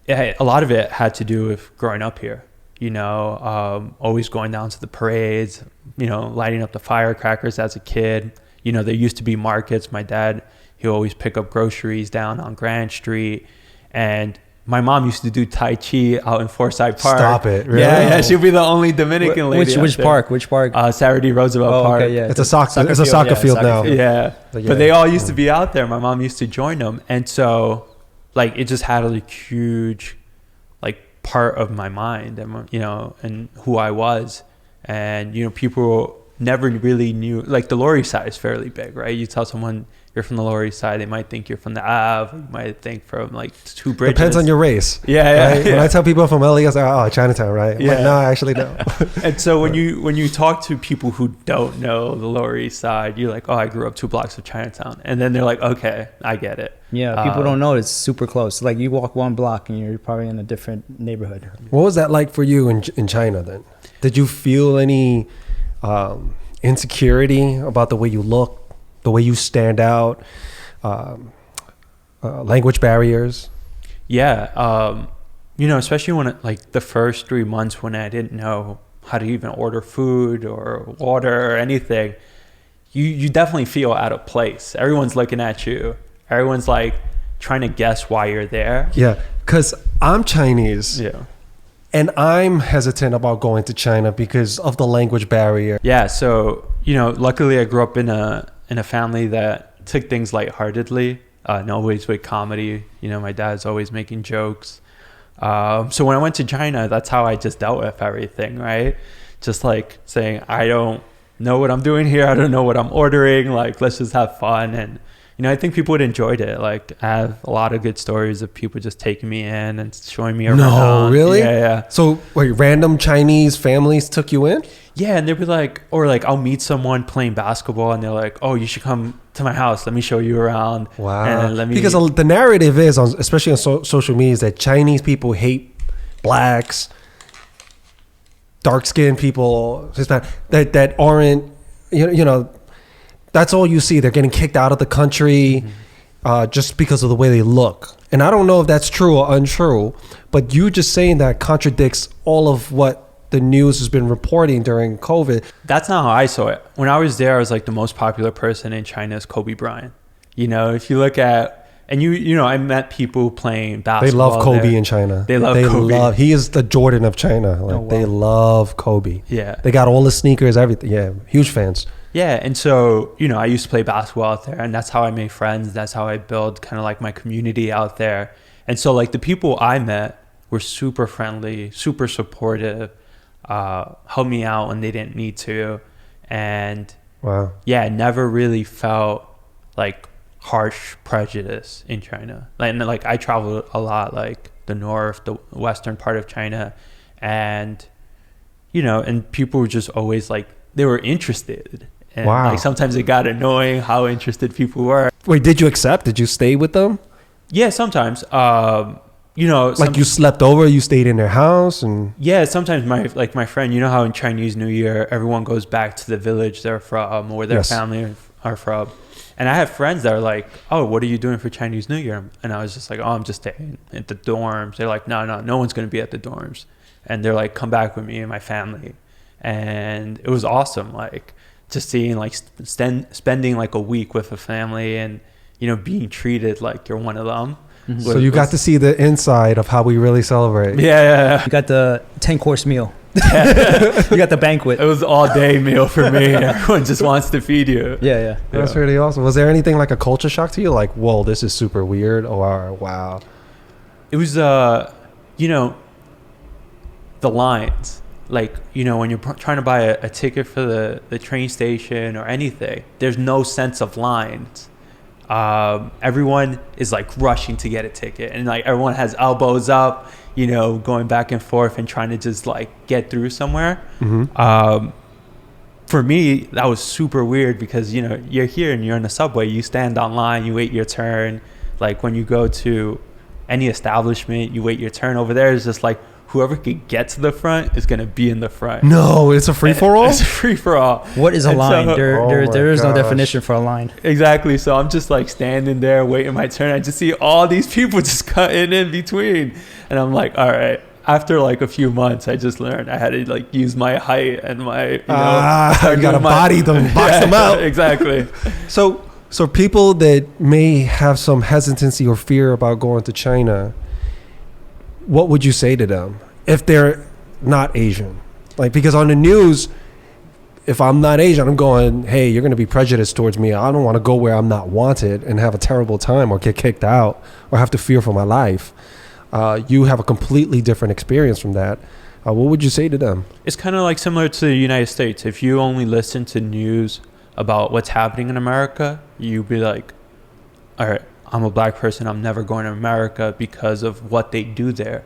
Yeah, a lot of it had to do with growing up here. You know, always going down to the parades. You know, lighting up the firecrackers as a kid. You know, there used to be markets. My dad, he always pick up groceries down on Grand Street, and my mom used to do Tai Chi out in Forsyth Park. Stop it! Really? Yeah, she'd be the only Dominican lady. Which park? Which park? Saturday Roosevelt Park. Okay, yeah. It's a soccer field now. Yeah. But they all used to be out there. My mom used to join them, and so like it just had a huge like part of my mind, and you know, and who I was, and you know, people never really knew. Like the Lower East Side is fairly big, right? You tell someone you're from the Lower East Side, they might think you're from the Ave. You might think from like Two Bridges. Depends on your race. Yeah. Right? When I tell people from LA, I say, "Oh, Chinatown, right?" I'm like, no, I actually don't. And so when you talk to people who don't know the Lower East Side, you're like, "Oh, I grew up 2 blocks of Chinatown," and then they're like, "Okay, I get it." Yeah, people don't know it's super close. Like you walk 1 block and you're probably in a different neighborhood. What was that like for you in China then? Did you feel any insecurity about the way you look, the way you stand out, language barriers? Yeah, you know, especially when like the first 3 months when I didn't know how to even order food or water or anything, you definitely feel out of place. Everyone's looking at you. Everyone's like trying to guess why you're there. Yeah, because I'm Chinese. Yeah. And I'm hesitant about going to China because of the language barrier. Yeah, so you know, luckily I grew up in a family that took things lightheartedly, and always with comedy. You know, my dad's always making jokes. So when I went to China, that's how I just dealt with everything, right? Just like saying, I don't know what I'm doing here. I don't know what I'm ordering. Like, let's just have fun. And you know, I think people would enjoyed it. Like, I have a lot of good stories of people just taking me in and showing me around. No, really? Yeah. So, wait, random Chinese families took you in? Yeah, and they'd be like, or like, I'll meet someone playing basketball, and they're like, "Oh, you should come to my house. Let me show you around." Wow. And because the narrative is, especially on social media, is that Chinese people hate blacks, dark-skinned people, Hispanic, that aren't, you know. That's all you see. They're getting kicked out of the country just because of the way they look. And I don't know if that's true or untrue, but you just saying that contradicts all of what the news has been reporting during COVID. That's not how I saw it. When I was there, I was like the most popular person in China is Kobe Bryant. You know, if you look at, and you know, I met people playing basketball. They love Kobe there. in China. They love Kobe. He is the Jordan of China. Like, they love Kobe. Yeah. They got all the sneakers, everything. Yeah, huge fans. Yeah, and so, you know, I used to play basketball out there, and that's how I made friends. That's how I built kind of like my community out there. And so, like, the people I met were super friendly, super supportive, helped me out when they didn't need to. And, wow. Yeah, I never really felt, like, harsh prejudice in China. Like I traveled a lot, like, the north, the western part of China. And, you know, and people were just always, like, they were interested. And like sometimes it got annoying how interested people were. Wait, did you accept? Did you stay with them? Yeah, sometimes. You know, like you slept over, you stayed in their house, and yeah, sometimes my friend, you know how in Chinese New Year everyone goes back to the village they're from or where their family are from. And I have friends that are like, "Oh, what are you doing for Chinese New Year?" And I was just like, "Oh, I'm just staying at the dorms." They're like, no one's going to be at the dorms. And they're like, "Come back with me and my family." And it was awesome, like just seeing like spending like a week with a family and, you know, being treated like you're one of them. So you got to see the inside of how we really celebrate. Yeah. You got the 10-course meal. You got the banquet. It was all day meal for me. Everyone just wants to feed you. Yeah. That's really awesome. Was there anything like a culture shock to you? Like, whoa, this is super weird, or wow? It was, you know, the lines. Like, you know, when you're trying to buy a ticket for the train station or anything, there's no sense of lines. Everyone is like rushing to get a ticket, and like everyone has elbows up, you know, going back and forth and trying to just like get through somewhere. For me, that was super weird because, you know, you're here and you're in the subway, you stand online, you wait your turn. Like when you go to any establishment, you wait your turn. Over there is just like whoever could get to the front is going to be in the front. No, it's a free-for-all? It's a free-for-all. What is a line? So, there is no gosh. definition for a line. Exactly. So I'm just like standing there waiting my turn. I just see all these people just cutting in between. And I'm like, all right. After like a few months, I just learned I had to like use my height and my, you got to body them, box them out. Exactly. So people that may have some hesitancy or fear about going to China, what would you say to them if they're not Asian? Like, because on the news, if I'm not Asian, I'm going, hey, you're going to be prejudiced towards me. I don't want to go where I'm not wanted and have a terrible time or get kicked out or have to fear for my life. You have a completely different experience from that. What would you say to them? It's kind of like similar to the United States. If you only listen to news about what's happening in America, you'd be like, all right, I'm a black person, I'm never going to America because of what they do there.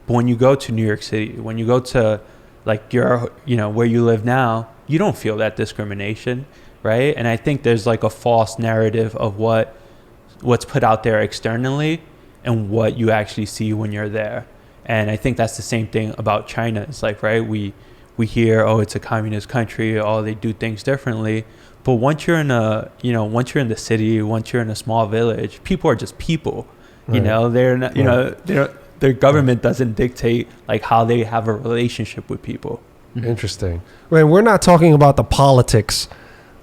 But when you go to New York City, when you go to like your, you know, where you live now, you don't feel that discrimination, right? And I think there's like a false narrative of what's put out there externally and what you actually see when you're there. And I think that's the same thing about China. It's like, right, we hear, oh, it's a communist country, oh, they do things differently. But once you're in once you're in the city, once you're in a small village, people are just people. Right. You know, they're not, you know, their government doesn't dictate like how they have a relationship with people. Interesting. Right, we're not talking about the politics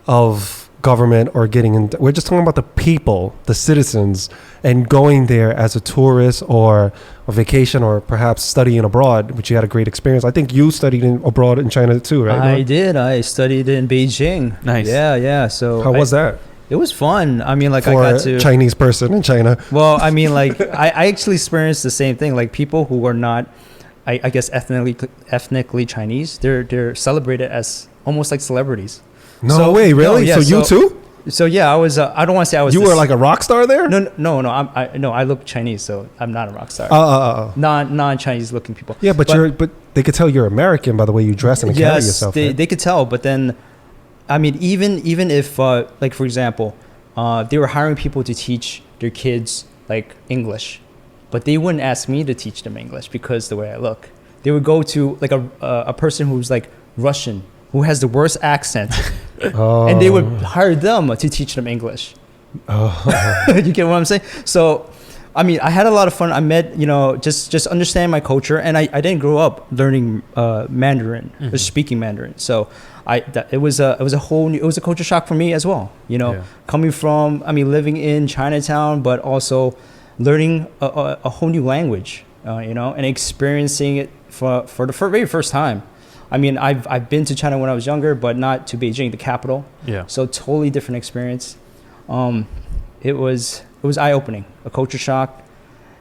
of government or getting in. We're just talking about the people, the citizens, and going there as a tourist or a vacation or perhaps studying abroad, which you had a great experience. I think you studied abroad in China too, right? I did. I studied in Beijing. Nice. Yeah. So how was that? It was fun. I mean, like for I got to a Chinese person in China. Well, I mean, like I actually experienced the same thing. Like people who are not, I guess, ethnically Chinese, they're celebrated as almost like celebrities. No way, really? No, yeah, so you too? So yeah, I was. I don't want to say I was. You were like a rock star there? No. I look Chinese, so I'm not a rock star. Non-Chinese looking people. Yeah, but they could tell you're American by the way you dress and carry yourself. Yes, right? they could tell. But then, I mean, even if like for example, they were hiring people to teach their kids like English, but they wouldn't ask me to teach them English because the way I look. They would go to like a person who's like Russian, who has the worst accent, and they would hire them to teach them English. You get what I'm saying? So, I mean, I had a lot of fun. I met, just understand my culture, and I didn't grow up learning Mandarin, or speaking Mandarin. So, it was a culture shock for me as well. Coming from, living in Chinatown, but also learning a whole new language, and experiencing it for the very first time. I mean, I've been to China when I was younger, but not to Beijing, the capital. Yeah. So totally different experience. It was eye-opening, a culture shock,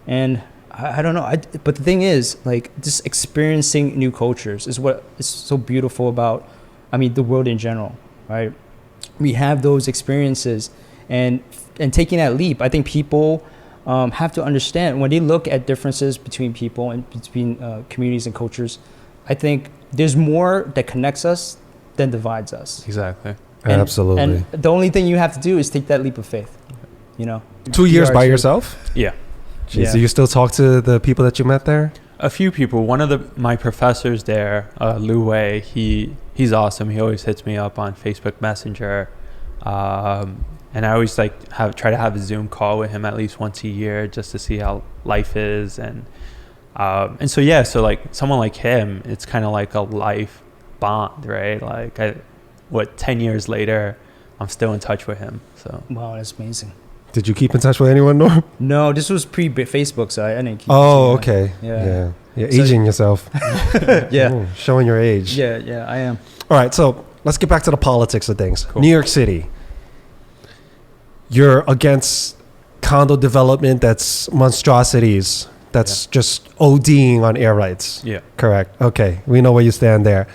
and I don't know. But the thing is, like, just experiencing new cultures is what is so beautiful about, the world in general, right? We have those experiences, and taking that leap, I think people have to understand when they look at differences between people and between communities and cultures. I think there's more that connects us than divides us. Exactly. Absolutely. And the only thing you have to do is take that leap of faith. 2 years by yourself? Yeah. Jeez, yeah. So you still talk to the people that you met there? A few people. One of my professors there, Lu Wei, he's awesome. He always hits me up on Facebook Messenger. And I always try to have a Zoom call with him at least once a year just to see how life is. And so like someone like him, it's kind of like a life bond, right? Like 10 years later, I'm still in touch with him. So wow, that's amazing. Did you keep in touch with anyone, Norm? No, this was pre-Facebook, so I didn't keep. Oh, okay. Yeah. You're aging yourself. Yeah. Ooh, showing your age. Yeah, I am. All right, so let's get back to the politics of things. Cool. New York City. You're against condo development that's monstrosities. That's just ODing on air rights. Yeah. Correct. Okay, we know where you stand there.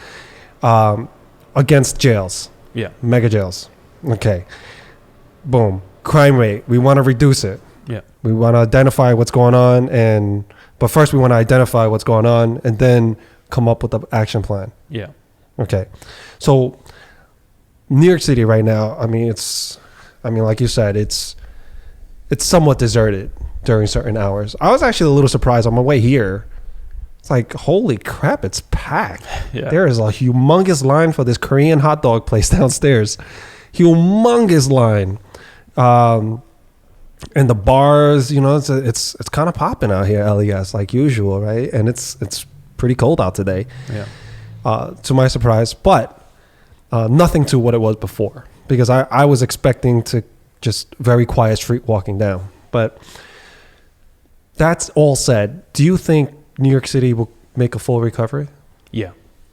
Against jails. Yeah. Mega jails. Okay. Boom. Crime rate. We want to reduce it. Yeah. We want to identify what's going on, but first we want to identify what's going on and then come up with an action plan. Yeah. Okay. So New York City right now, like you said, it's somewhat deserted during certain hours. I was actually a little surprised on my way here. It's like, holy crap, it's packed. Yeah. There is a humongous line for this Korean hot dog place downstairs. Humongous line. And the bars, it's kind of popping out here, LES, like usual, right? And it's pretty cold out today. Yeah. To my surprise, but nothing to what it was before, because I was expecting to just very quiet street walking down. But that's all said. Do you think New York City will make a full recovery? Yeah.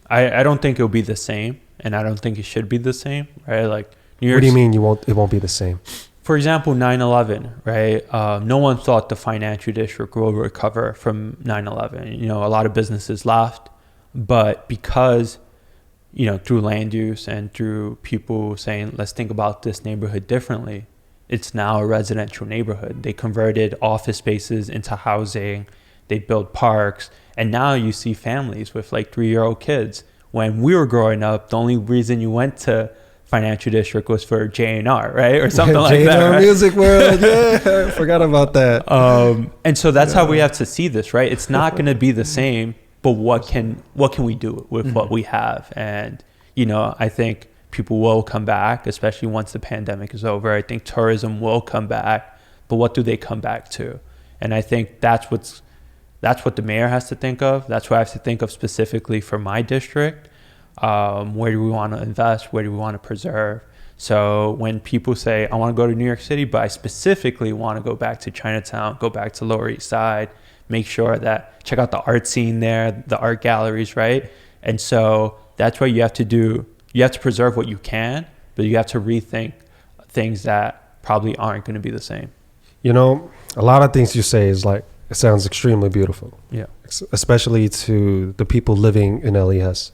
I don't think it'll be the same, and I don't think it should be the same, right? Like New York. What do you mean it won't be the same? For example, 9/11, right? No one thought the financial district will recover from 9/11. A lot of businesses left, but because, through land use and through people saying, let's think about this neighborhood differently, it's now a residential neighborhood. They converted office spaces into housing. They built parks. And now you see families with like 3-year-old kids. When we were growing up, the only reason you went to financial district was for J&R, right? Or something like that. J&R right? Music World. Yeah, I forgot about that. And so that's how we have to see this, right? It's not going to be the same, but what can we do with what we have? And, I think people will come back, especially once the pandemic is over. I think tourism will come back, but what do they come back to? And I think that's what the mayor has to think of. That's what I have to think of specifically for my district. Where do we want to invest? Where do we want to preserve? So when people say, I want to go to New York City, but I specifically want to go back to Chinatown, go back to Lower East Side, make sure that, check out the art scene there, the art galleries, right? And so that's what you have to do. You have to preserve what you can, but you have to rethink things that probably aren't going to be the same. A lot of things you say is like, it sounds extremely beautiful. Yeah. Especially to the people living in LES.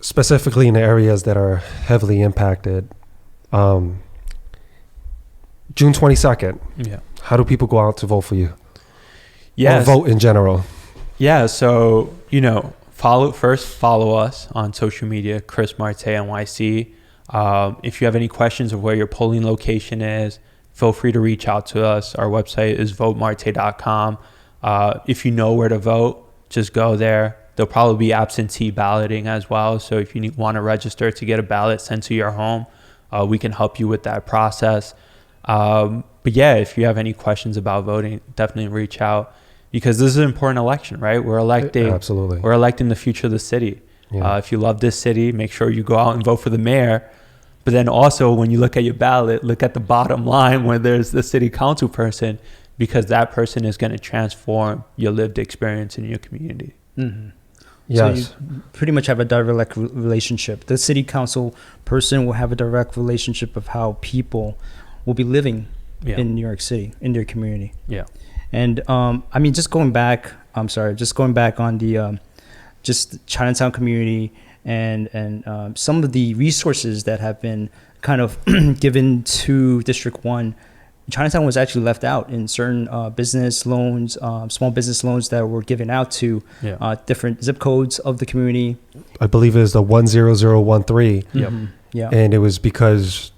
Specifically in the areas that are heavily impacted. June 22nd. Yeah. How do people go out to vote for you? Yeah. Or vote in general? Yeah. So, follow us on social media, Chris Marte NYC. If you have any questions of where your polling location is, feel free to reach out to us. Our website is votemarte.com. If you know where to vote, just go there. There'll probably be absentee balloting as well. So if you want to register to get a ballot sent to your home, we can help you with that process. But yeah, if you have any questions about voting, definitely reach out, because this is an important election, right? We're electing the future of the city. Yeah. If you love this city, make sure you go out and vote for the mayor. But then also, when you look at your ballot, look at the bottom line where there's the city council person, because that person is going to transform your lived experience in your community. Mm-hmm. Yes. So you pretty much have a direct relationship. The city council person will have a direct relationship of how people will be living in New York City, in their community. Yeah. And just going back on the just Chinatown community and some of the resources that have been kind of given to District 1. Chinatown was actually left out in certain business loans, small business loans that were given out to different zip codes of the community. I believe it is the 10013. Yep. Mm-hmm. Yeah. And it was because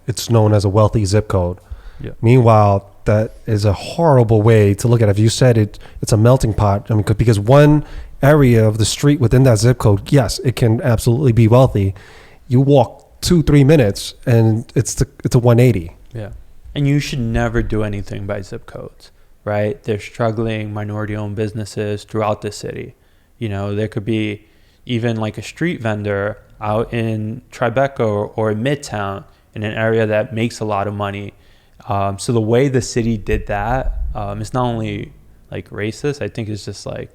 it's known as a wealthy zip code. Yep. Meanwhile, that is a horrible way to look at it. If you said it's a melting pot, because one area of the street within that zip code, yes, it can absolutely be wealthy. You walk 2-3 minutes and it's a 180. Yeah. And you should never do anything by zip codes, right? They're struggling minority-owned businesses throughout the city. There could be even like a street vendor out in Tribeca or in Midtown in an area that makes a lot of money. So the way the city did that is not only like racist. I think it's just like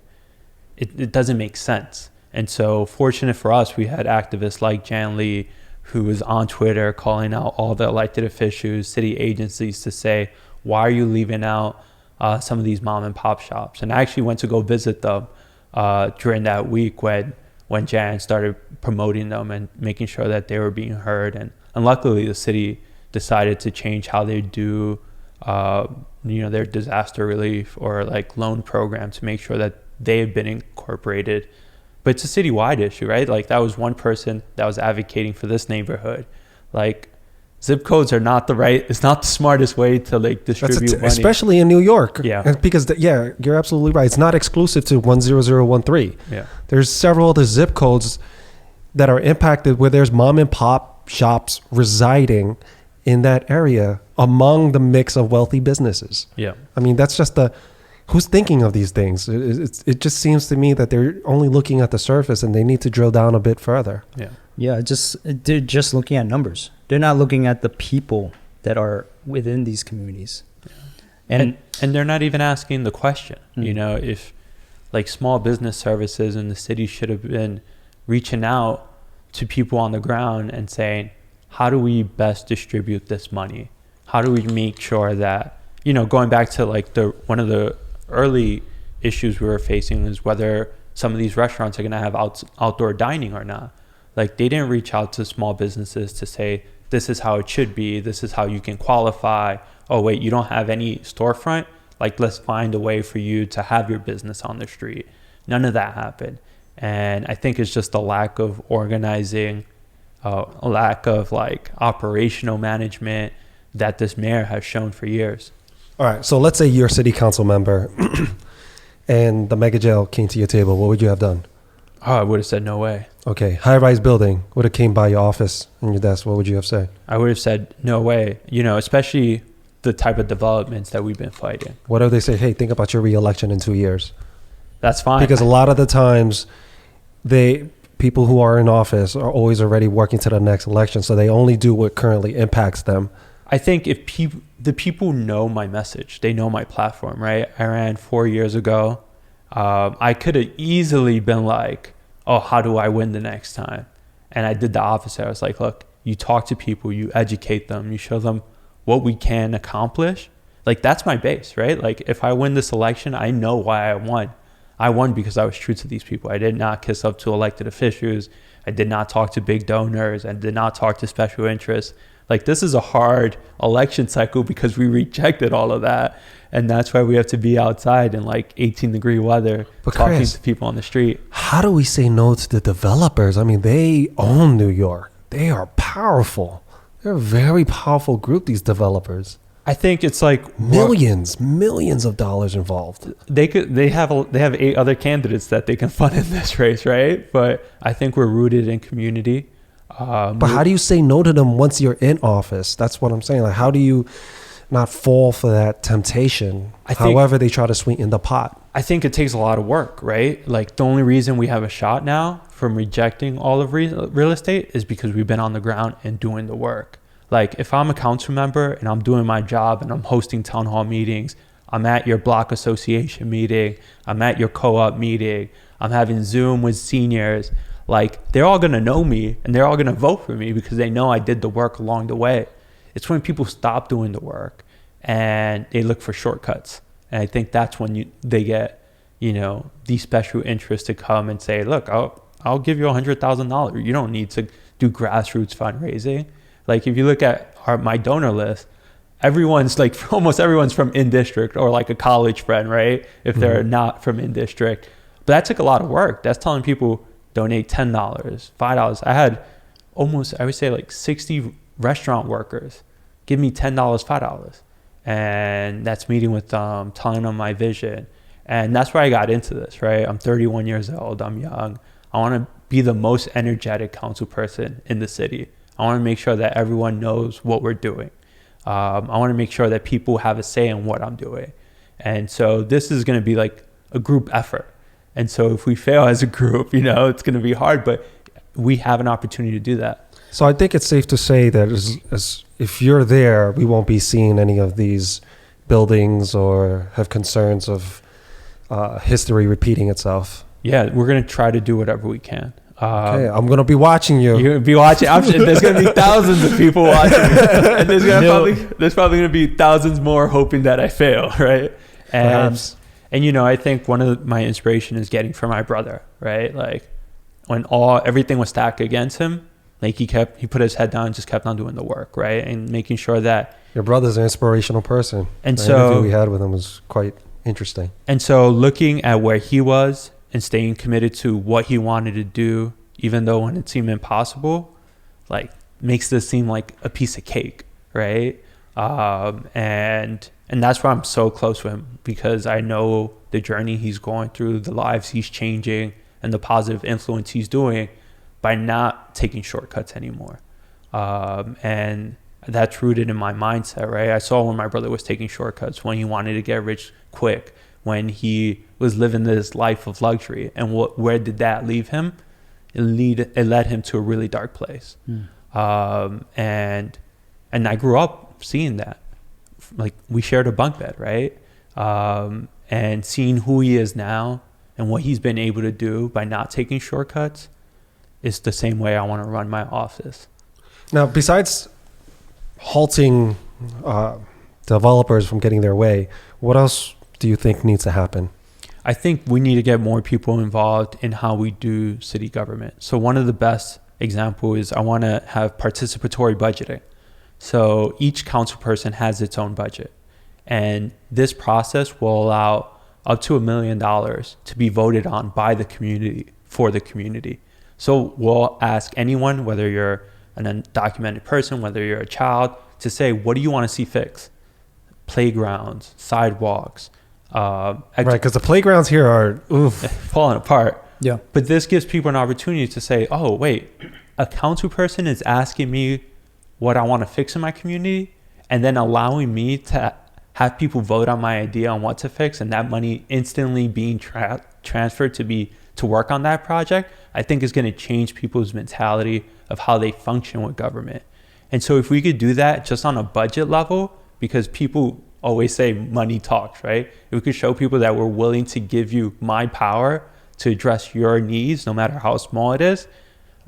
it doesn't make sense. And so fortunate for us, we had activists like Jan Lee, who was on Twitter calling out all the elected officials, city agencies to say, why are you leaving out some of these mom and pop shops? And I actually went to go visit them during that week when Jan started promoting them and making sure that they were being heard. And luckily the city decided to change how they do their disaster relief or like loan program to make sure that they have been incorporated. But it's a citywide issue, right? Like that was one person that was advocating for this neighborhood. Like zip codes are not it's not the smartest way to like distribute money. Especially in New York. Yeah. Because you're absolutely right. It's not exclusive to 10013. Yeah. There's several other zip codes that are impacted where there's mom and pop shops residing in that area among the mix of wealthy businesses. Yeah. I mean, that's just who's thinking of these things? It just seems to me that they're only looking at the surface and they need to drill down a bit further. Yeah. Yeah, they're just looking at numbers. They're not looking at the people that are within these communities. Yeah. And they're not even asking the question, if like small business services in the city should have been reaching out to people on the ground and saying, how do we best distribute this money? How do we make sure that, going back to like one of the early issues we were facing is whether some of these restaurants are going to have outdoor dining or not. Like they didn't reach out to small businesses to say, this is how it should be. This is how you can qualify. Oh, wait, you don't have any storefront? Like, let's find a way for you to have your business on the street. None of that happened. And I think it's just a lack of organizing, a lack of like operational management that this mayor has shown for years. All right. So let's say you're a city council member and the mega jail came to your table. What would you have done? Oh, I would have said no way. Okay. High-rise building would have came by your office and your desk. What would you have said? I would have said no way, especially the type of developments that we've been fighting. What if they say, hey, think about your re-election in 2 years? That's fine. Because a lot of the times people who are in office are always already working to the next election. So they only do what currently impacts them. I think if the people know my message, they know my platform, right? I ran 4 years ago. I could have easily been like, oh, how do I win the next time? And I did the opposite. I was like, look, you talk to people, you educate them, you show them what we can accomplish. Like that's my base, right? Like if I win this election, I know why I won. I won because I was true to these people. I did not kiss up to elected officials. I did not talk to big donors. I did not talk to special interests. Like this is a hard election cycle because we rejected all of that. And that's why we have to be outside in like 18-degree weather, talking to people on the street. How do we say no to the developers? I mean, they own New York. They are powerful. They're a very powerful group, these developers. I think it's like millions of dollars involved. They have 8 other candidates that they can fund in this race, right? But I think we're rooted in community. But how do you say no to them once you're in office? That's what I'm saying. Like, how do you not fall for that temptation? However they try to sweeten the pot. I think it takes a lot of work, right? Like the only reason we have a shot now from rejecting all of real estate is because we've been on the ground and doing the work. Like if I'm a council member and I'm doing my job and I'm hosting town hall meetings, I'm at your block association meeting, I'm at your co-op meeting, I'm having Zoom with seniors, like they're all gonna know me and they're all gonna vote for me because they know I did the work along the way. It's when people stop doing the work and they look for shortcuts. And I think that's when they get, these special interests to come and say, look, I'll give you $100,000. You don't need to do grassroots fundraising. Like if you look at my donor list, almost everyone's from in district or like a college friend, right? If they're not from in district. But that took a lot of work. That's telling people donate $10, $5. I had I would say like 60 restaurant workers give me $10, $5. And that's meeting with them, telling them my vision. And that's where I got into this, right? I'm 31 years old. I'm young. I want to be the most energetic council person in the city. I want to make sure that everyone knows what we're doing. I want to make sure that people have a say in what I'm doing. And so this is going to be like a group effort. And so if we fail as a group, it's going to be hard, but we have an opportunity to do that. So I think it's safe to say that as if you're there, we won't be seeing any of these buildings or have concerns of history repeating itself. Yeah, we're going to try to do whatever we can. Okay, I'm going to be watching you. You're going to be watching. I'm sure there's going to be thousands of people watching. And there's probably going to be thousands more hoping that I fail, right? Perhaps. And I think one of my inspiration is getting from my brother, right? Like when everything was stacked against him, like he put his head down and just kept on doing the work, right? And making sure that your brother's an inspirational person. And the so interview we had with him was quite interesting. And so looking at where he was and staying committed to what he wanted to do, even though when it seemed impossible, like makes this seem like a piece of cake, right? And that's why I'm so close with him, because I know the journey he's going through, the lives he's changing, and the positive influence he's doing by not taking shortcuts anymore. And that's rooted in my mindset, right? I saw when my brother was taking shortcuts, when he wanted to get rich quick, when he was living this life of luxury. And where did that leave him? It led him to a really dark place. And I grew up seeing that. Like we shared a bunk bed, right? And seeing who he is now and what he's been able to do by not taking shortcuts is the same way I want to run my office. Now, besides halting developers from getting their way, what else do you think needs to happen? I think we need to get more people involved in how we do city government. So one of the best examples is I want to have participatory budgeting. So each council person has its own budget. And this process will allow up to $1 million to be voted on by the community for the community. So we'll ask anyone, whether you're an undocumented person, whether you're a child, to say, what do you want to see fixed? Playgrounds, sidewalks. Right, because the playgrounds here are falling apart. Yeah. But this gives people an opportunity to say, oh, wait, a council person is asking me what I want to fix in my community, and then allowing me to have people vote on my idea on what to fix, and that money instantly being transferred to work on that project, I think is going to change people's mentality of how they function with government. And so if we could do that just on a budget level, because people always say money talks, right? If we could show people that we're willing to give you my power to address your needs, no matter how small it is.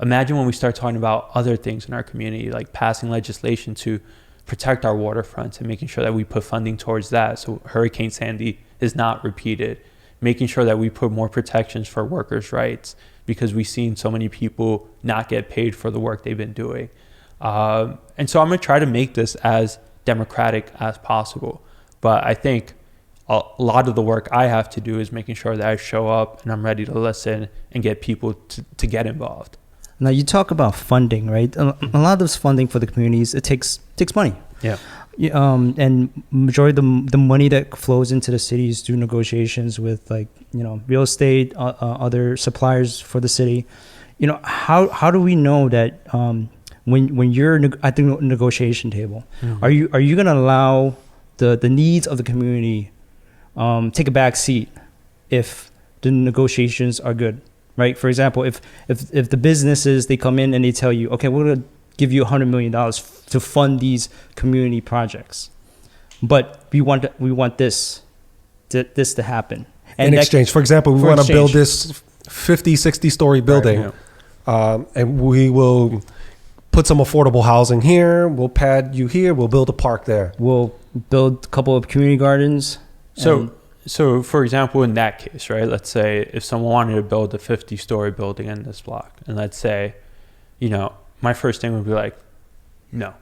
Imagine when we start talking about other things in our community, like passing legislation to protect our waterfronts and making sure that we put funding towards that so Hurricane Sandy is not repeated. Making sure that we put more protections for workers' rights, because we've seen so many people not get paid for the work they've been doing. And so I'm going to try to make this as democratic as possible. But I think a lot of the work I have to do is making sure that I show up and I'm ready to listen and get people to get involved. Now you talk about funding, right? A lot of this funding for the communities, it takes money. Yeah. And majority of the money that flows into the cities through negotiations with real estate, other suppliers for the city. How do we know that when you're at the negotiation table, Mm-hmm. are you going to allow the needs of the community take a back seat if the negotiations are good, right? For example, if the businesses, they come in and they tell you, okay, we're going to give you $100 million to fund these community projects, but we want this to happen. And in exchange, for example, we want to build this 50, 60-story building, Right, yeah. And we will put some affordable housing here. We'll pad you here. We'll build a park there. We'll build a couple of community gardens. So for example, in that case, right, let's say if someone wanted to build a 50-story building in this block, and let's say, my first thing would be like, no,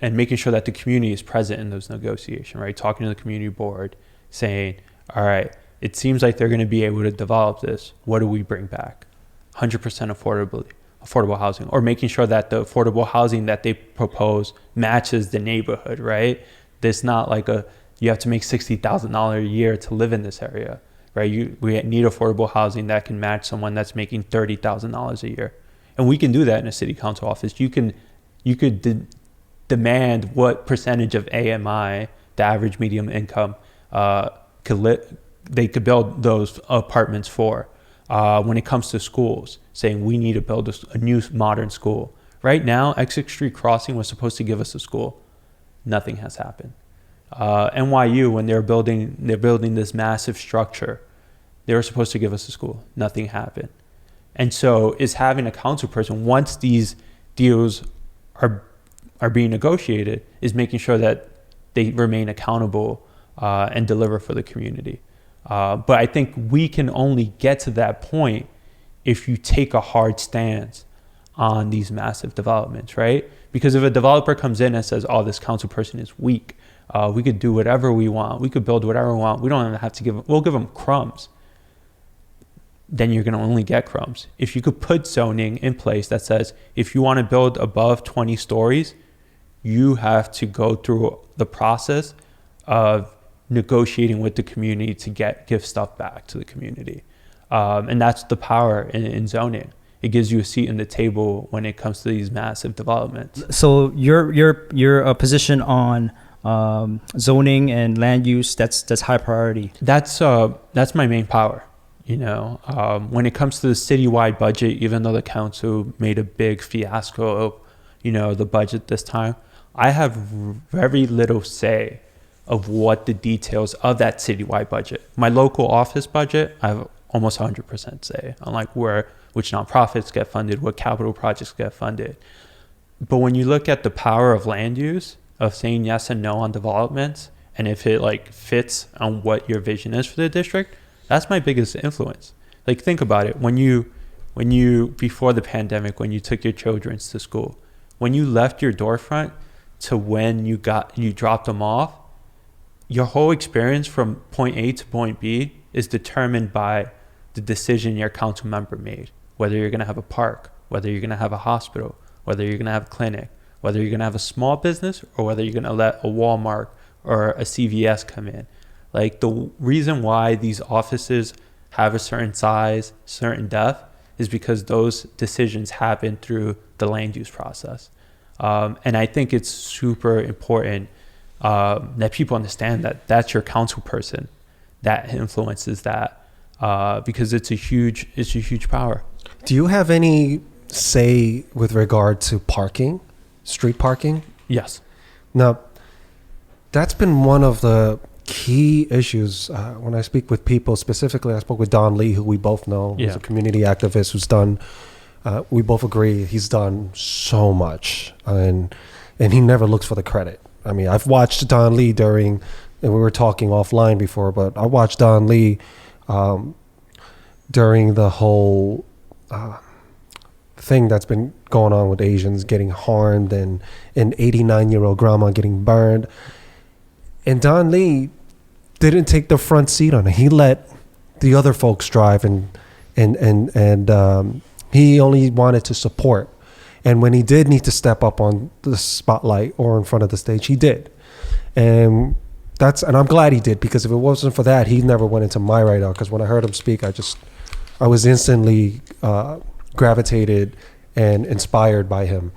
and making sure that the community is present in those negotiations, right? Talking to the community board, saying, all right, it seems like they're going to be able to develop this. What do we bring back? 100% affordable housing, or making sure that the affordable housing that they propose matches the neighborhood, right? There's not like you have to make $60,000 a year to live in this area, right? We need affordable housing that can match someone that's making $30,000 a year. And we can do that in a city council office. You could demand what percentage of AMI, the average medium income, they could build those apartments for. When it comes to schools, saying we need to build a new modern school. Right now, Essex Street Crossing was supposed to give us a school. Nothing has happened. NYU, when they're building this massive structure, they were supposed to give us a school. Nothing happened. And so is having a council person, once these deals are being negotiated, is making sure that they remain accountable and deliver for the community. But I think we can only get to that point if you take a hard stance on these massive developments, right? Because if a developer comes in and says, oh, this council person is weak, we could do whatever we want, we could build whatever we want, we don't even have to we'll give them crumbs, then you're going to only get crumbs. If you could put zoning in place that says, if you want to build above 20 stories, you have to go through the process of negotiating with the community to give stuff back to the community. And that's the power in zoning. It gives you a seat in the table when it comes to these massive developments. So your position on zoning and land use, that's high priority. That's my main power. You know, when it comes to the citywide budget, even though the council made a big fiasco of, you know, the budget this time, I have very little say of what the details of that citywide budget. My local office budget, I have almost 100% say on like which nonprofits get funded, what capital projects get funded. But when you look at the power of land use, of saying yes and no on developments, and if it like fits on what your vision is for the district, that's my biggest influence. Like, think about it. When you before the pandemic, when you took your children to school, when you left your storefront to when you dropped them off, your whole experience from point A to point B is determined by the decision your council member made. Whether you're going to have a park, whether you're going to have a hospital, whether you're going to have a clinic, whether you're going to have a small business, or whether you're going to let a Walmart or a CVS come in. Like, the reason why these offices have a certain size, certain depth, is because those decisions happen through the land use process. And I think it's super important that people understand that that's your council person that influences that, because it's a huge power. Do you have any say with regard to parking, street parking? Yes. Now, that's been one of the key issues when I speak with people. Specifically, I spoke with Don Lee, who we both know, who's a community activist who's done, we both agree, he's done so much, and he never looks for the credit. I mean, I've watched Don Lee and we were talking offline before, but I watched Don Lee during the whole thing that's been going on with Asians getting harmed and an 89-year-old grandma getting burned. And Don Lee didn't take the front seat on it. He let the other folks drive, and he only wanted to support. And when he did need to step up on the spotlight or in front of the stage, he did. And I'm glad he did, because if it wasn't for that, he never went into my radar. Because when I heard him speak, I was instantly gravitated and inspired by him,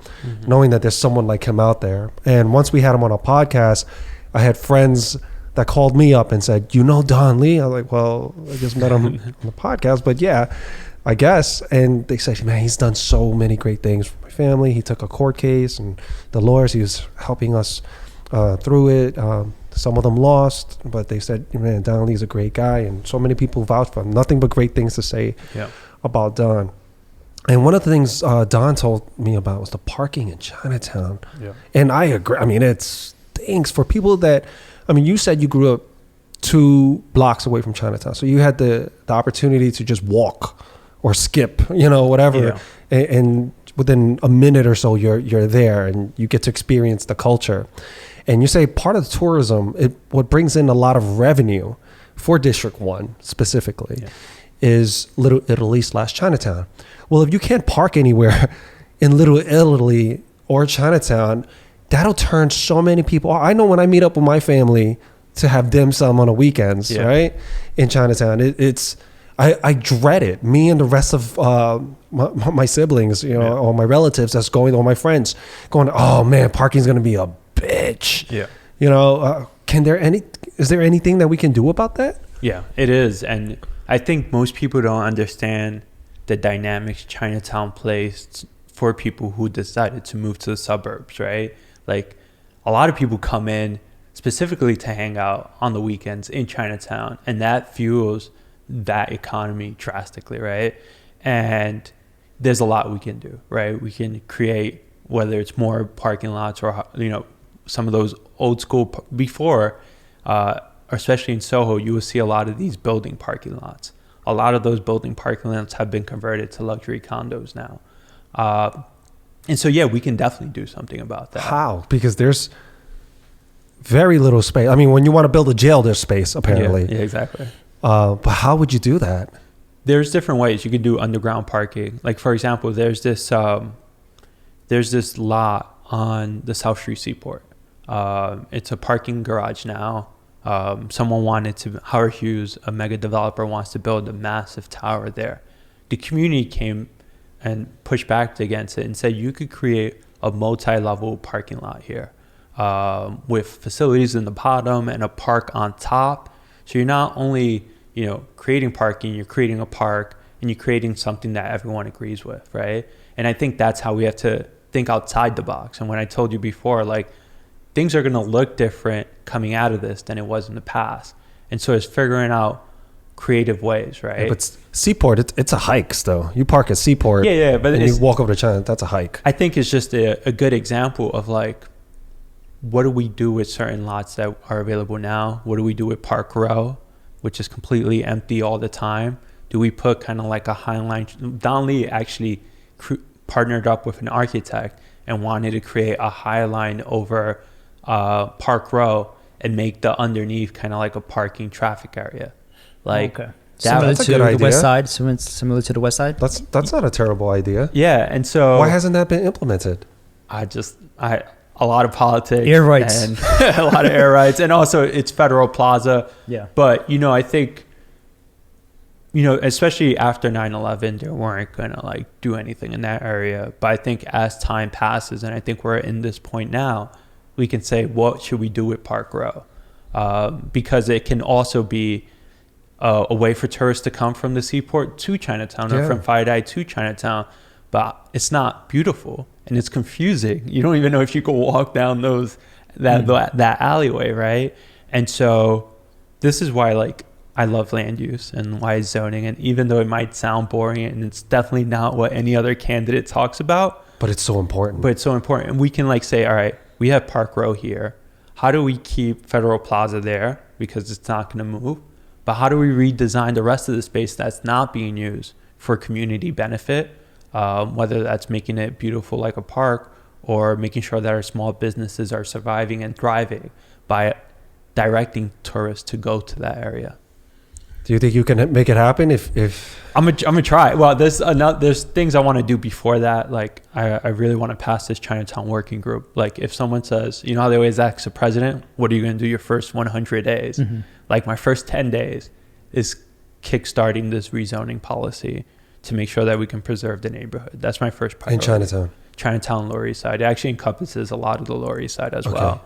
knowing that there's someone like him out there. And once we had him on a podcast, I had friends that called me up and said, you know Don Lee? I was like, well, I just met him on the podcast, but yeah, I guess. And they said, man, he's done so many great things for my family. He took a court case, and the lawyers, he was helping us through it. Some of them lost, but they said, man, Don Lee's a great guy, and so many people vouched for him. Nothing but great things to say about Don. And one of the things Don told me about was the parking in Chinatown. Yeah. And I agree. I mean, it's things for people that, I mean, you said you grew up 2 blocks away from Chinatown, so you had the opportunity to just walk or skip, whatever, and within a minute or so you're there, and you get to experience the culture. And you say part of the tourism, what brings in a lot of revenue for District 1 specifically is Little Italy/Chinatown. Well, if you can't park anywhere in Little Italy or Chinatown, that'll turn so many people. I know when I meet up with my family to have dim sum on the weekends, right, in Chinatown, I dread it. Me and the rest of my siblings, or my relatives or my friends going, oh man, parking's going to be a bitch. Yeah. Is there anything that we can do about that? Yeah, it is. And I think most people don't understand the dynamics Chinatown plays for people who decided to move to the suburbs, right? Like, a lot of people come in specifically to hang out on the weekends in Chinatown, and that fuels that economy drastically, right? And there's a lot we can do, right? We can create, whether it's more parking lots or, you know, some of those old school before, especially in Soho, you will see a lot of these building parking lots. A lot of those building parking lots have been converted to luxury condos now. And so, yeah, we can definitely do something about that. How? Because there's very little space. I mean, when you want to build a jail, there's space, apparently. Yeah, exactly. But how would you do that? There's different ways you could do underground parking. Like, for example, there's this lot on the South Street Seaport. It's a parking garage now. Someone wanted to, Howard Hughes, a mega developer, wants to build a massive tower there. The community came and pushed back against it and said you could create a multi-level parking lot here, with facilities in the bottom and a park on top. So you're not only, you know, creating parking, you're creating a park, and you're creating something that everyone agrees with, right? And I think that's how we have to think outside the box. And when I told you before, like, things are going to look different coming out of this than it was in the past. And so it's figuring out creative ways, right? Yeah, but Seaport, it's a hike still. You park at Seaport, but and you walk over to China, that's a hike. I think it's just a good example of, like, what do we do with certain lots that are available now? What do we do with Park Row, which is completely empty all the time? Do we put kind of like a highline? Don Lee actually partnered up with an architect and wanted to create a highline over Park Row and make the underneath kind of like a parking traffic area. Like, okay. Similar to to the West Side. Similar to the West Side. That's not a terrible idea. Yeah, and so Why hasn't that been implemented? A lot of politics, air rights, and a lot of air rights, and also it's Federal Plaza. Yeah. But, you know, I think, you know, especially after 9/11, they weren't gonna like do anything in that area. But I think as time passes, and I think we're in this point now, we can say, what should we do with Park Row? Because it can also be a way for tourists to come from the Seaport to Chinatown, or from Faidai to Chinatown. But it's not beautiful, and it's confusing. You don't even know if you can walk down that alleyway, right? And so this is why, like, I love land use and why zoning. And even though it might sound boring, and it's definitely not what any other candidate talks about, but it's so important. And we can, like, say, all right, we have Park Row here. How do we keep Federal Plaza there, because it's not going to move? But how do we redesign the rest of the space that's not being used for community benefit? Whether that's making it beautiful like a park, or making sure that our small businesses are surviving and thriving by directing tourists to go to that area. Do you think you can make it happen? If I'm gonna try. Well, there's things I want to do before that. Like, I really want to pass this Chinatown working group. Like, if someone says, you know how they always ask the president, what are you gonna do your first 100 days? Mm-hmm. Like, my first 10 days is kickstarting this rezoning policy to make sure that we can preserve the neighborhood. That's my first priority. In Chinatown, Lower East Side. It actually encompasses a lot of the Lower East Side as well.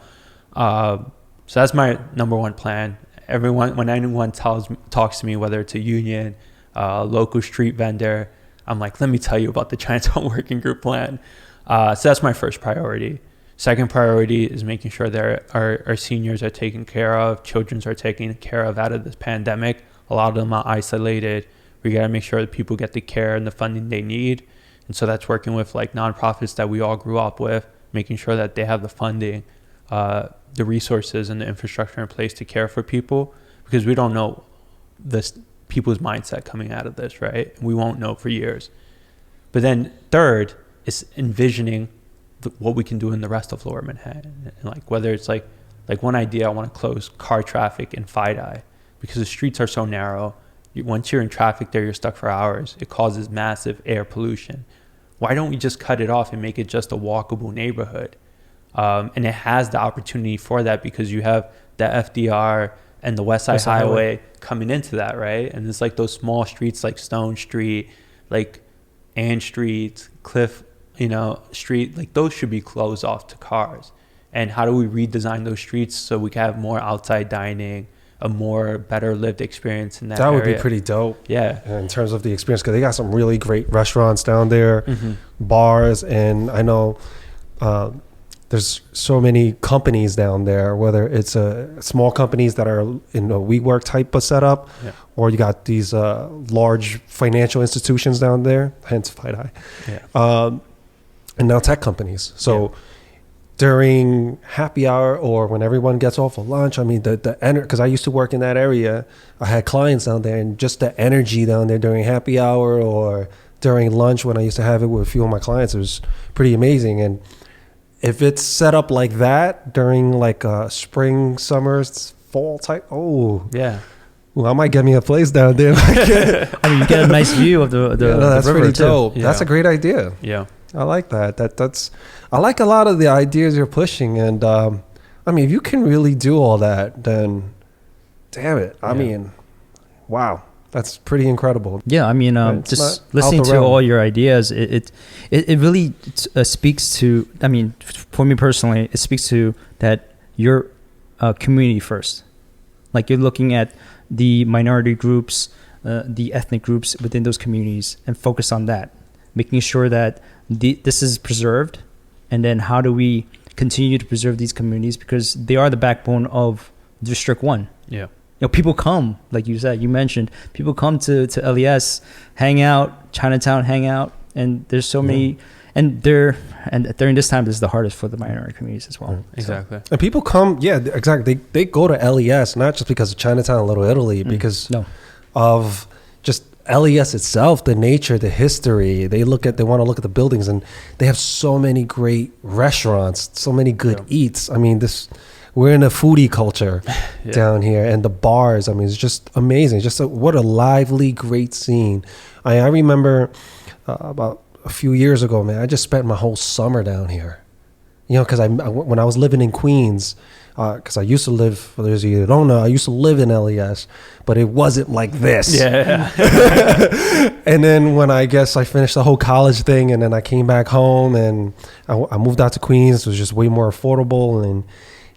So that's my number one plan. When anyone talks to me, whether it's a union, local street vendor, I'm like, let me tell you about the Chinatown Working Group plan. So that's my first priority. Second priority is making sure that our seniors are taken care of, children are taken care of out of this pandemic. A lot of them are isolated. We got to make sure that people get the care and the funding they need. And so that's working with, like, nonprofits that we all grew up with, making sure that they have the funding, the resources and the infrastructure in place to care for people, because we don't know this people's mindset coming out of this, right? We won't know for years. But then third is envisioning what we can do in the rest of Lower Manhattan. And, like, whether it's like one idea, I want to close car traffic in Faidai because the streets are so narrow. Once you're in traffic there, you're stuck for hours. It causes massive air pollution. Why don't we just cut it off and make it just a walkable neighborhood? And it has the opportunity for that, because you have the FDR and the West Side Highway coming into that, right? And it's like those small streets like Stone Street, like Ann Street, Cliff, Street, like those should be closed off to cars. And how do we redesign those streets so we can have more outside dining, a more better lived experience in that area? That would be pretty dope. Yeah. In terms of the experience, because they got some really great restaurants down there, bars, and I know there's so many companies down there, whether it's small companies that are in a WeWork type of setup, or you got these large financial institutions down there, hence FiDi, and now tech companies. So during happy hour or when everyone gets off for lunch, I mean, the energy, because I used to work in that area, I had clients down there, and just the energy down there during happy hour or during lunch when I used to have it with a few of my clients, it was pretty amazing. And if it's set up like that during like spring, summer, fall type, well, I might get me a place down there. I mean, you get a nice view of the that's river pretty too. dope. That's a great idea. Yeah. I like that. I like a lot of the ideas you're pushing. And I mean, if you can really do all that, then damn it. I mean, wow. That's pretty incredible. Yeah, I mean, just listening to all your ideas, it really speaks to, I mean, for me personally, it speaks to that you're community first. Like you're looking at the minority groups, the ethnic groups within those communities, and focus on that, making sure that this is preserved. And then how do we continue to preserve these communities, because they are the backbone of District 1. Yeah. You know, people come, like you said, you mentioned, people come to LES, hang out, Chinatown, hang out, and there's so many, and during this time, this is the hardest for the minority communities as well. Exactly. And people come, exactly. They go to LES not just because of Chinatown and Little Italy, because of just LES itself, the nature, the history. They want to look at the buildings, and they have so many great restaurants, so many good eats. I mean, we're in a foodie culture down here, and the bars, I mean, it's just amazing. What a lively, great scene. I remember about a few years ago, man, I just spent my whole summer down here. You know, because when I was living in Queens, because I used to live, for those of you that don't know, I used to live in LES, but it wasn't like this. Yeah. And then when I finished the whole college thing, and then I came back home, and I moved out to Queens. It was just way more affordable, and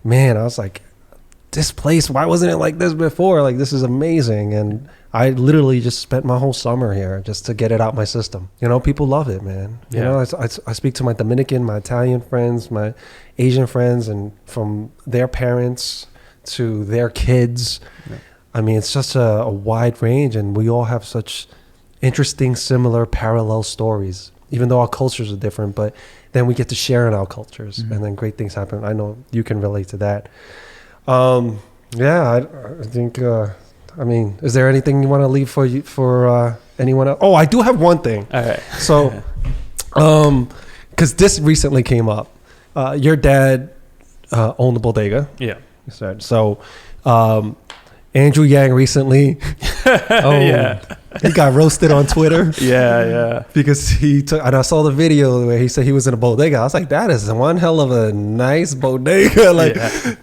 man, I was like, this place, why wasn't it like this before? Like, this is amazing. And I literally just spent my whole summer here just to get it out my system. You know, people love it, man. You know, I speak to my Dominican, my Italian friends, my Asian friends, and from their parents to their kids. Yeah. I mean, it's just a wide range, and we all have such interesting, similar, parallel stories, even though our cultures are different, but then we get to share in our cultures, and then great things happen. I know you can relate to that. I think, I mean, is there anything you want to leave for anyone else? Oh, I do have one thing. All right. So, because this recently came up. Your dad owned the bodega. Yeah. So, Andrew Yang recently, he got roasted on Twitter. Because he took, and I saw the video where he said he was in a bodega. I was like, that is one hell of a nice bodega.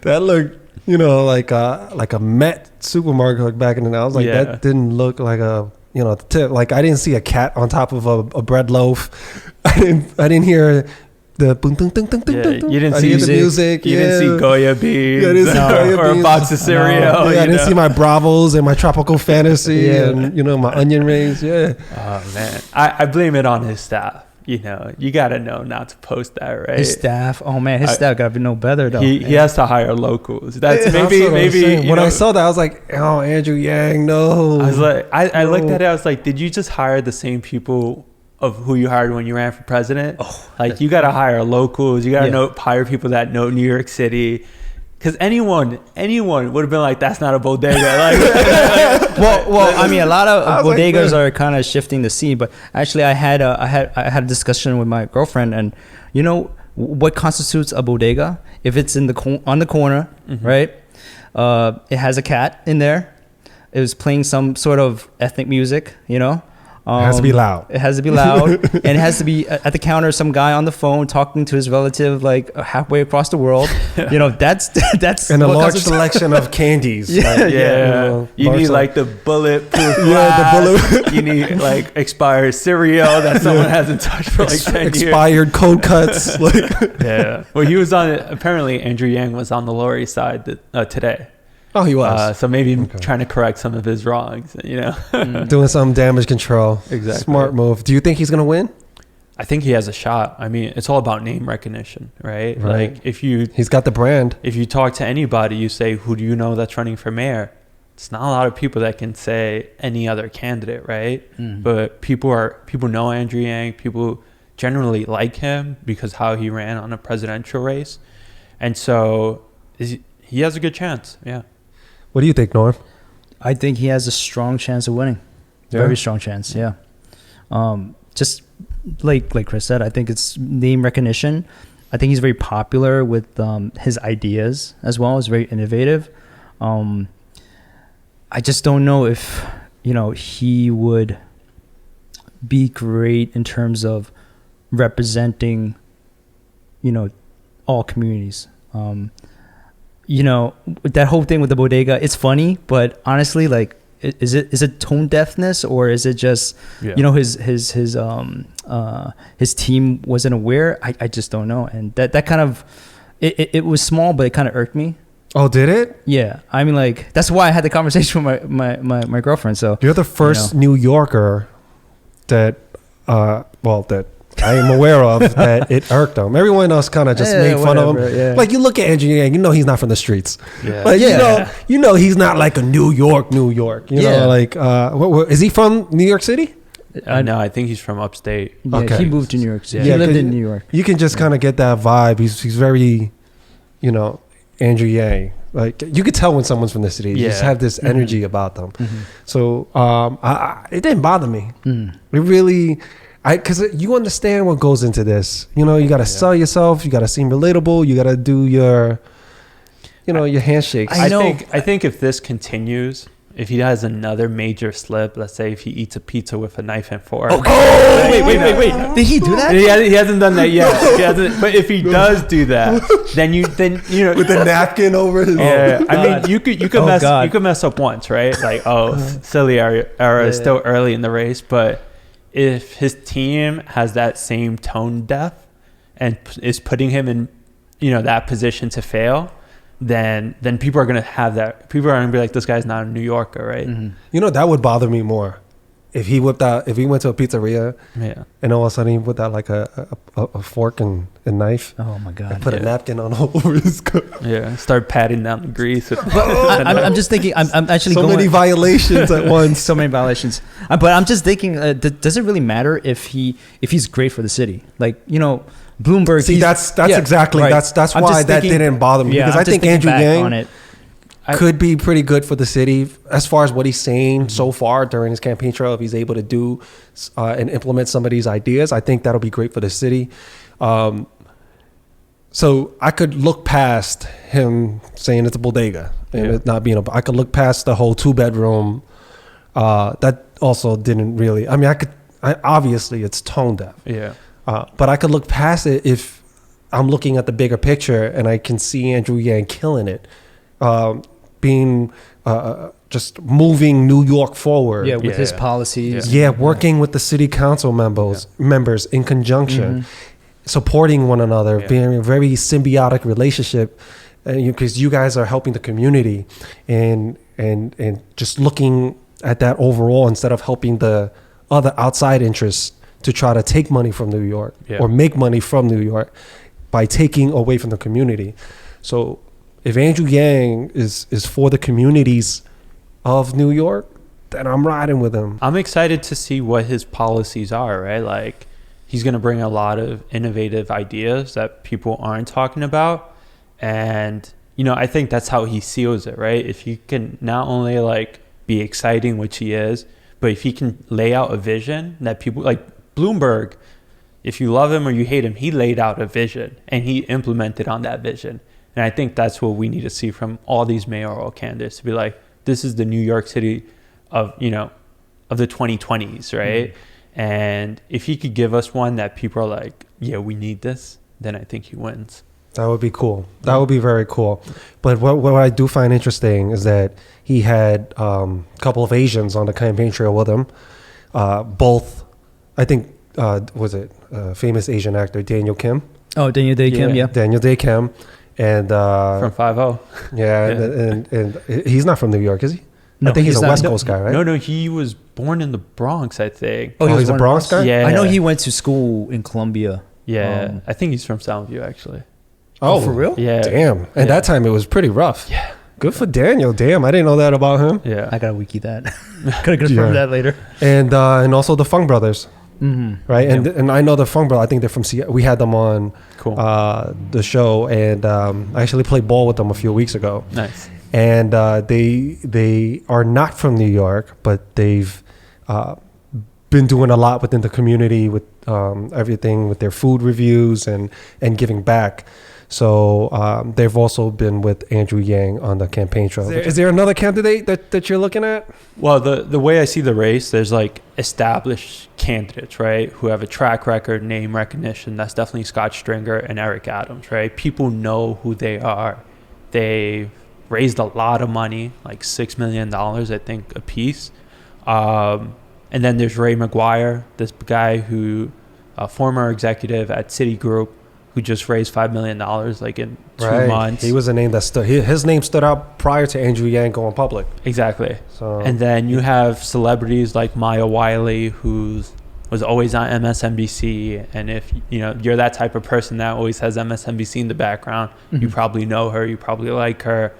That looked, you know, like a Met supermarket back in the day. I was like, that didn't look like a, you know, tip. Like, I didn't see a cat on top of a bread loaf. I didn't hear the boom, boom, boom, boom, boom, boom. You didn't see the music. You didn't see Goya beans or a box of cereal. No. I didn't see my Bravos and my Tropical Fantasy and, you know, my onion rings. Yeah. Oh, man. I blame it on his staff. You know, you got to know not to post that, right? His staff. Oh, man. His staff got to know better, though. He has to hire locals. That's maybe. When I saw that, I was like, oh, Andrew Yang, no. I was like, I looked at it. I was like, did you just hire the same people of who you hired when you ran for president? Like, you got to hire locals. You got to hire people that know New York City. Because anyone would have been like, that's not a bodega. Like, well, I mean, a lot of bodegas are kind of shifting the scene. But actually, I had a discussion with my girlfriend, and you know what constitutes a bodega? If it's on the corner, right? It has a cat in there. It was playing some sort of ethnic music, you know. It has to be loud. It has to be loud. And it has to be at the counter, some guy on the phone talking to his relative like halfway across the world. You know, that's and a large selection of candies. You need like the bulletproof glass. You need like expired cereal that someone hasn't touched for like 10 years. Expired cold cuts. Well, he was apparently Andrew Yang was on the Lower East Side today. Oh, he was. So maybe trying to correct some of his wrongs, you know. Doing some damage control. Exactly. Smart move. Do you think he's going to win? I think he has a shot. I mean, it's all about name recognition, right? Right. Like he's got the brand. if you talk to anybody, you say, who do you know that's running for mayor? It's not a lot of people that can say any other candidate, right? But people know Andrew Yang. People generally like him because how he ran on a presidential race. And so he has a good chance. Yeah. What do you think, Norm? I think he has a strong chance of winning. Yeah? Very strong chance, yeah. Just like Chris said, I think it's name recognition. I think he's very popular with his ideas as well. He's very innovative. I just don't know if, he would be great in terms of representing, all communities. That whole thing with the bodega, it's funny, but honestly, like, is it tone deafness, or is it just, his team wasn't aware? I just don't know. And that kind of, it was small, but it kind of irked me. Oh, did it? Yeah, I mean, like, that's why I had the conversation with my girlfriend. So You're the first New Yorker that that I am aware of that it irked him. Everyone else kind of just made fun of him. Yeah. Like, you look at Andrew Yang, he's not from the streets. Yeah. Like, he's not like a New York. You know, like, is he from New York City? No, I think he's from upstate. Yeah, Okay. he moved to New York City. Yeah, He lived 'cause in New York. You can just kind of get that vibe. He's very, Andrew Yang. Like, you could tell when someone's from the city. You just have this energy about them. So it didn't bother me. It really, because you understand what goes into this. You got to sell yourself. You got to seem relatable. You got to do your, your handshakes. I know. I think if this continues, if he has another major slip, let's say if he eats a pizza with a knife and fork. Wait. Did he do that? He hasn't done that yet. But if he does do that, then with a napkin over his. Yeah, I mean, you could mess up once, right? Like, silly era is still early in the race, but if his team has that same tone deaf and is putting him in, that position to fail, then people are gonna have that. People are gonna be like, this guy's not a New Yorker, right? That would bother me more. If he went to a pizzeria, and all of a sudden he whipped out like a fork and knife. Oh my God! And put a napkin on over his cup. Yeah, start patting down the grease. I'm just thinking. I'm actually many violations at once. So many violations. But I'm just thinking. Does it really matter if he's great for the city? Like, Bloomberg. See, that's exactly right. that's why that didn't bother me, because I think Andrew Yang could be pretty good for the city as far as what he's saying so far during his campaign trail. If he's able to do and implement some of these ideas, I think that'll be great for the city. So I could look past him saying it's a bodega and it not being I could look past the whole 2-bedroom. That also didn't really. I mean, obviously it's tone deaf. Yeah. But I could look past it if I'm looking at the bigger picture and I can see Andrew Yang killing it, being just moving New York forward. Yeah, with his policies. Yeah, working with the city council members in conjunction, supporting one another, being a very symbiotic relationship, because you guys are helping the community, and just looking at that overall instead of helping the other outside interests to try to take money from New York or make money from New York by taking away from the community. So if Andrew Yang is for the communities of New York, then I'm riding with him. I'm excited to see what his policies are, right? Like, he's going to bring a lot of innovative ideas that people aren't talking about. And, I think that's how he seals it, right? If he can not only like be exciting, which he is, but if he can lay out a vision that people like Bloomberg, if you love him or you hate him, he laid out a vision and he implemented on that vision. And I think that's what we need to see from all these mayoral candidates, to be like, this is the New York City of the 2020s, right? And if he could give us one that people are like, yeah, we need this, then I think he wins. That would be cool. That would be very cool. But what I do find interesting is that he had a couple of Asians on the campaign trail with him. Both, I think, famous Asian actor Daniel Kim. Oh, Daniel Day Kim, yeah. Daniel Day Kim. And from 5-0. And he's not from New York, is he? I think he's a not- West Coast guy, right? No, he was born in the Bronx, I think. Oh, he was he's a born in Bronx guy? Yeah. I know he went to school in Columbia. Yeah, I think he's from Soundview, actually. Oh, for real? Yeah. Damn. And that time it was pretty rough. Yeah. Good for Daniel. Damn, I didn't know that about him. Yeah. I gotta wiki that. Gotta confirm that later. And also the Fung Brothers, Mm-hmm. right? And I know the Fung Brothers. I think they're from Seattle. We had them on Cool. the show, and I actually played ball with them a few weeks ago. Nice. And they are not from New York, but they've been doing a lot within the community with everything with their food reviews and giving back. So they've also been with Andrew Yang on the campaign trail. Is there another candidate that you're looking at? Well, the way I see the race, there's like established candidates, right, who have a track record, name recognition. That's definitely Scott Stringer and Eric Adams, right? People know who they are. They raised a lot of money, like $6 million, I think, a piece. And then there's Ray McGuire, this guy who, a former executive at Citigroup, who just raised $5 million like in 2 months. He was a name that stood. His name stood out prior to Andrew Yang going public. Exactly. So And then you have celebrities like Maya Wiley, who was always on MSNBC. And if you're that type of person that always has MSNBC in the background, you probably know her. You probably like her.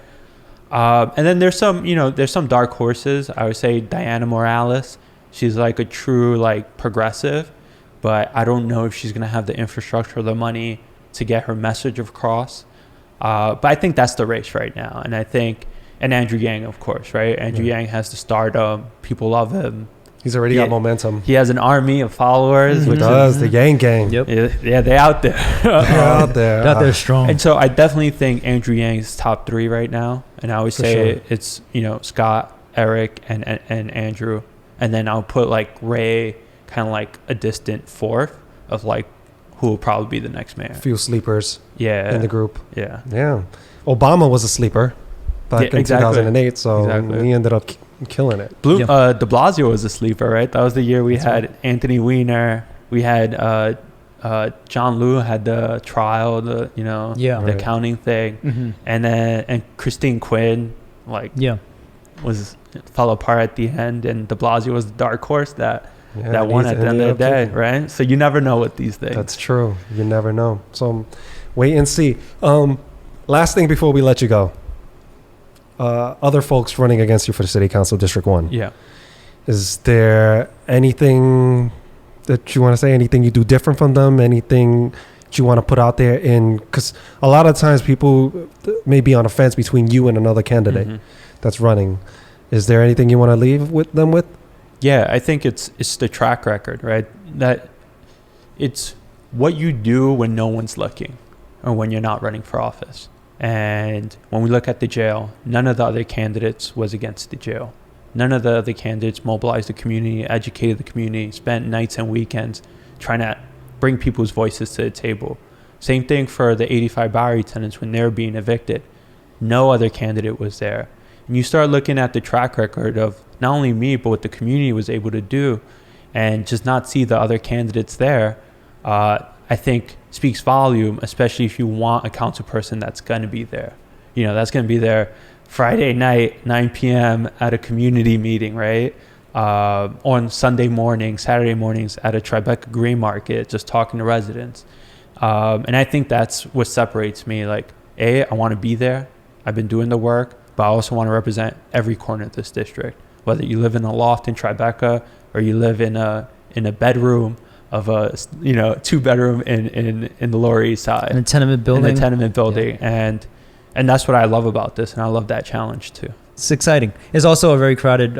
And then there's some dark horses. I would say Diana Morales. She's like a true like progressive, but I don't know if she's going to have the infrastructure or the money to get her message across. But I think that's the race right now. And I think, and Andrew Yang, of course, right? Andrew Yang has the stardom. People love him. he's already got momentum. He has an army of followers. He Which does. The Yang Gang. Yep. yeah, they're out there. They're out there. Got there strong. And so I definitely think Andrew Yang is top 3 right now. And I would For say sure. it's, Scott, Eric, and Andrew. And then I'll put like Ray kind of like a distant 4th of like who will probably be the next mayor. Few sleepers Yeah. in the group. Yeah. Yeah. Obama was a sleeper back in exactly. 2008, so Exactly. he ended up killing it. De Blasio was a sleeper, right? That was the year we had Anthony Weiner. We had John Liu had the trial, the Right. accounting thing, Mm-hmm. and Christine Quinn fell apart at the end, and De Blasio was the dark horse that won at the end of the day, right? So you never know with these things. That's true. You never know. So wait and see. Last thing before we let you go. Other folks running against you for the City Council District 1. Yeah. Is there anything that you want to say? Anything you do different from them? Anything that you want to put out there? Because a lot of times people may be on a fence between you and another candidate that's running. Is there anything you want to leave with them with? Yeah, I think it's the track record, right? That it's what you do when no one's looking or when you're not running for office. And when we look at the jail, none of the other candidates was against the jail. None of the other candidates mobilized the community, educated the community, spent nights and weekends trying to bring people's voices to the table. Same thing for the 85 Bowery tenants when they were being evicted. No other candidate was there. And you start looking at the track record of not only me, but what the community was able to do, and just not see the other candidates there, I think speaks volume, especially if you want a council person that's going to be there. That's going to be there Friday night, 9 p.m. at a community meeting, right? On Sunday morning, Saturday mornings at a Tribeca Green Market, just talking to residents. And I think that's what separates me. Like, I want to be there. I've been doing the work, but I also want to represent every corner of this district. Whether you live in a loft in Tribeca or you live in a bedroom of a 2-bedroom in the Lower East Side, In a tenement building. Yeah. And that's what I love about this, and I love that challenge too. It's exciting. It's also a very crowded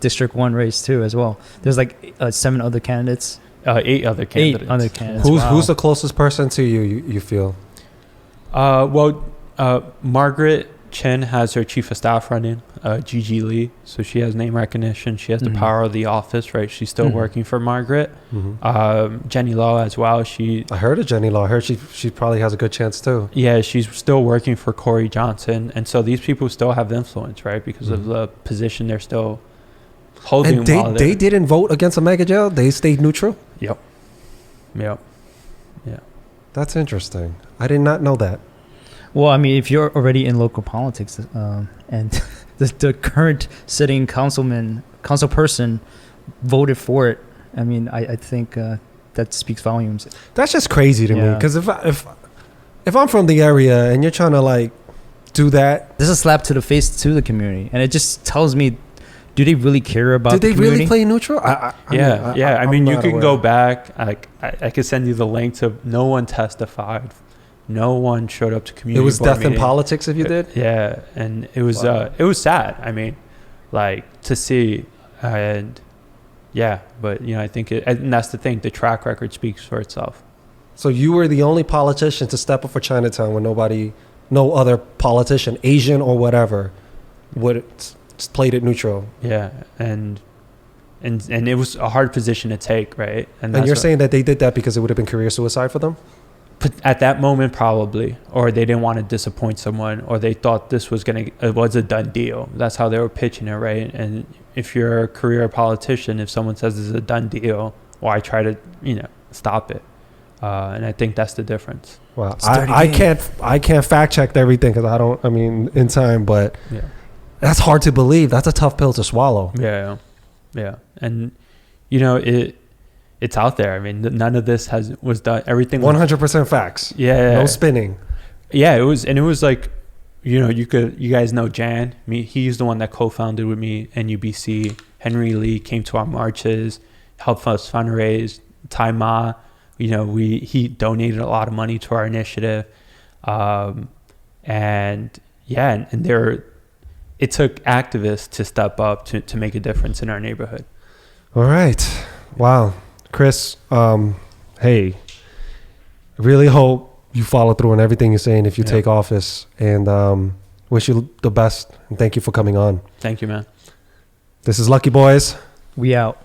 District 1 race too as well. There's like 7 other candidates. 8 other candidates. 8 other candidates. Who's the closest person to you feel? Margaret Chen has her chief of staff running, Gigi Lee. So she has name recognition. She has the power of the office, right? She's still working for Margaret. Jenny Law as well. I heard of Jenny Law. I heard she probably has a good chance too. Yeah, she's still working for Corey Johnson. And so these people still have influence, right? Because of the position they're still holding. And they didn't vote against a mega jail? They stayed neutral? Yep. That's interesting. I did not know that. Well, I mean, if you're already in local politics and the current sitting council person voted for it. I mean, I think that speaks volumes. That's just crazy to me, because if I'm from the area and you're trying to like do that, this is a slap to the face to the community, and it just tells me, do they really care about? Did they the community? really play neutral? I mean, you can go back. I could send you the link to. No one testified. No one showed up to community. It was board death in meeting. politics if you did. Yeah, and it was sad. I mean, like to see, and yeah, but you know, I think and that's the thing. The track record speaks for itself. So you were the only politician to step up for Chinatown when no other politician, Asian or whatever, would played it neutral. Yeah, and it was a hard position to take, right? And you're saying that they did that because it would have been career suicide for them? At that moment, probably, or they didn't want to disappoint someone, or they thought this was it was a done deal. That's how they were pitching it, right? And if you're a career politician, if someone says this is a done deal, why try to stop it? And I think that's the difference. Well, I can't fact check everything because I don't. I mean, in time, but that's hard to believe. That's a tough pill to swallow. Yeah, and it's out there. I mean, none of this was done. Everything 100% facts. Yeah, no spinning. Yeah, it was like, you guys know Jan. He's the one that co-founded with me NUBC. Henry Lee came to our marches, helped us fundraise. Tai Ma, he donated a lot of money to our initiative, it took activists to step up to make a difference in our neighborhood. All right, wow. Chris, hey, really hope you follow through on everything you're saying if you take office, and wish you the best, and thank you for coming on. Thank you, man. This is Lucky Boys. We out.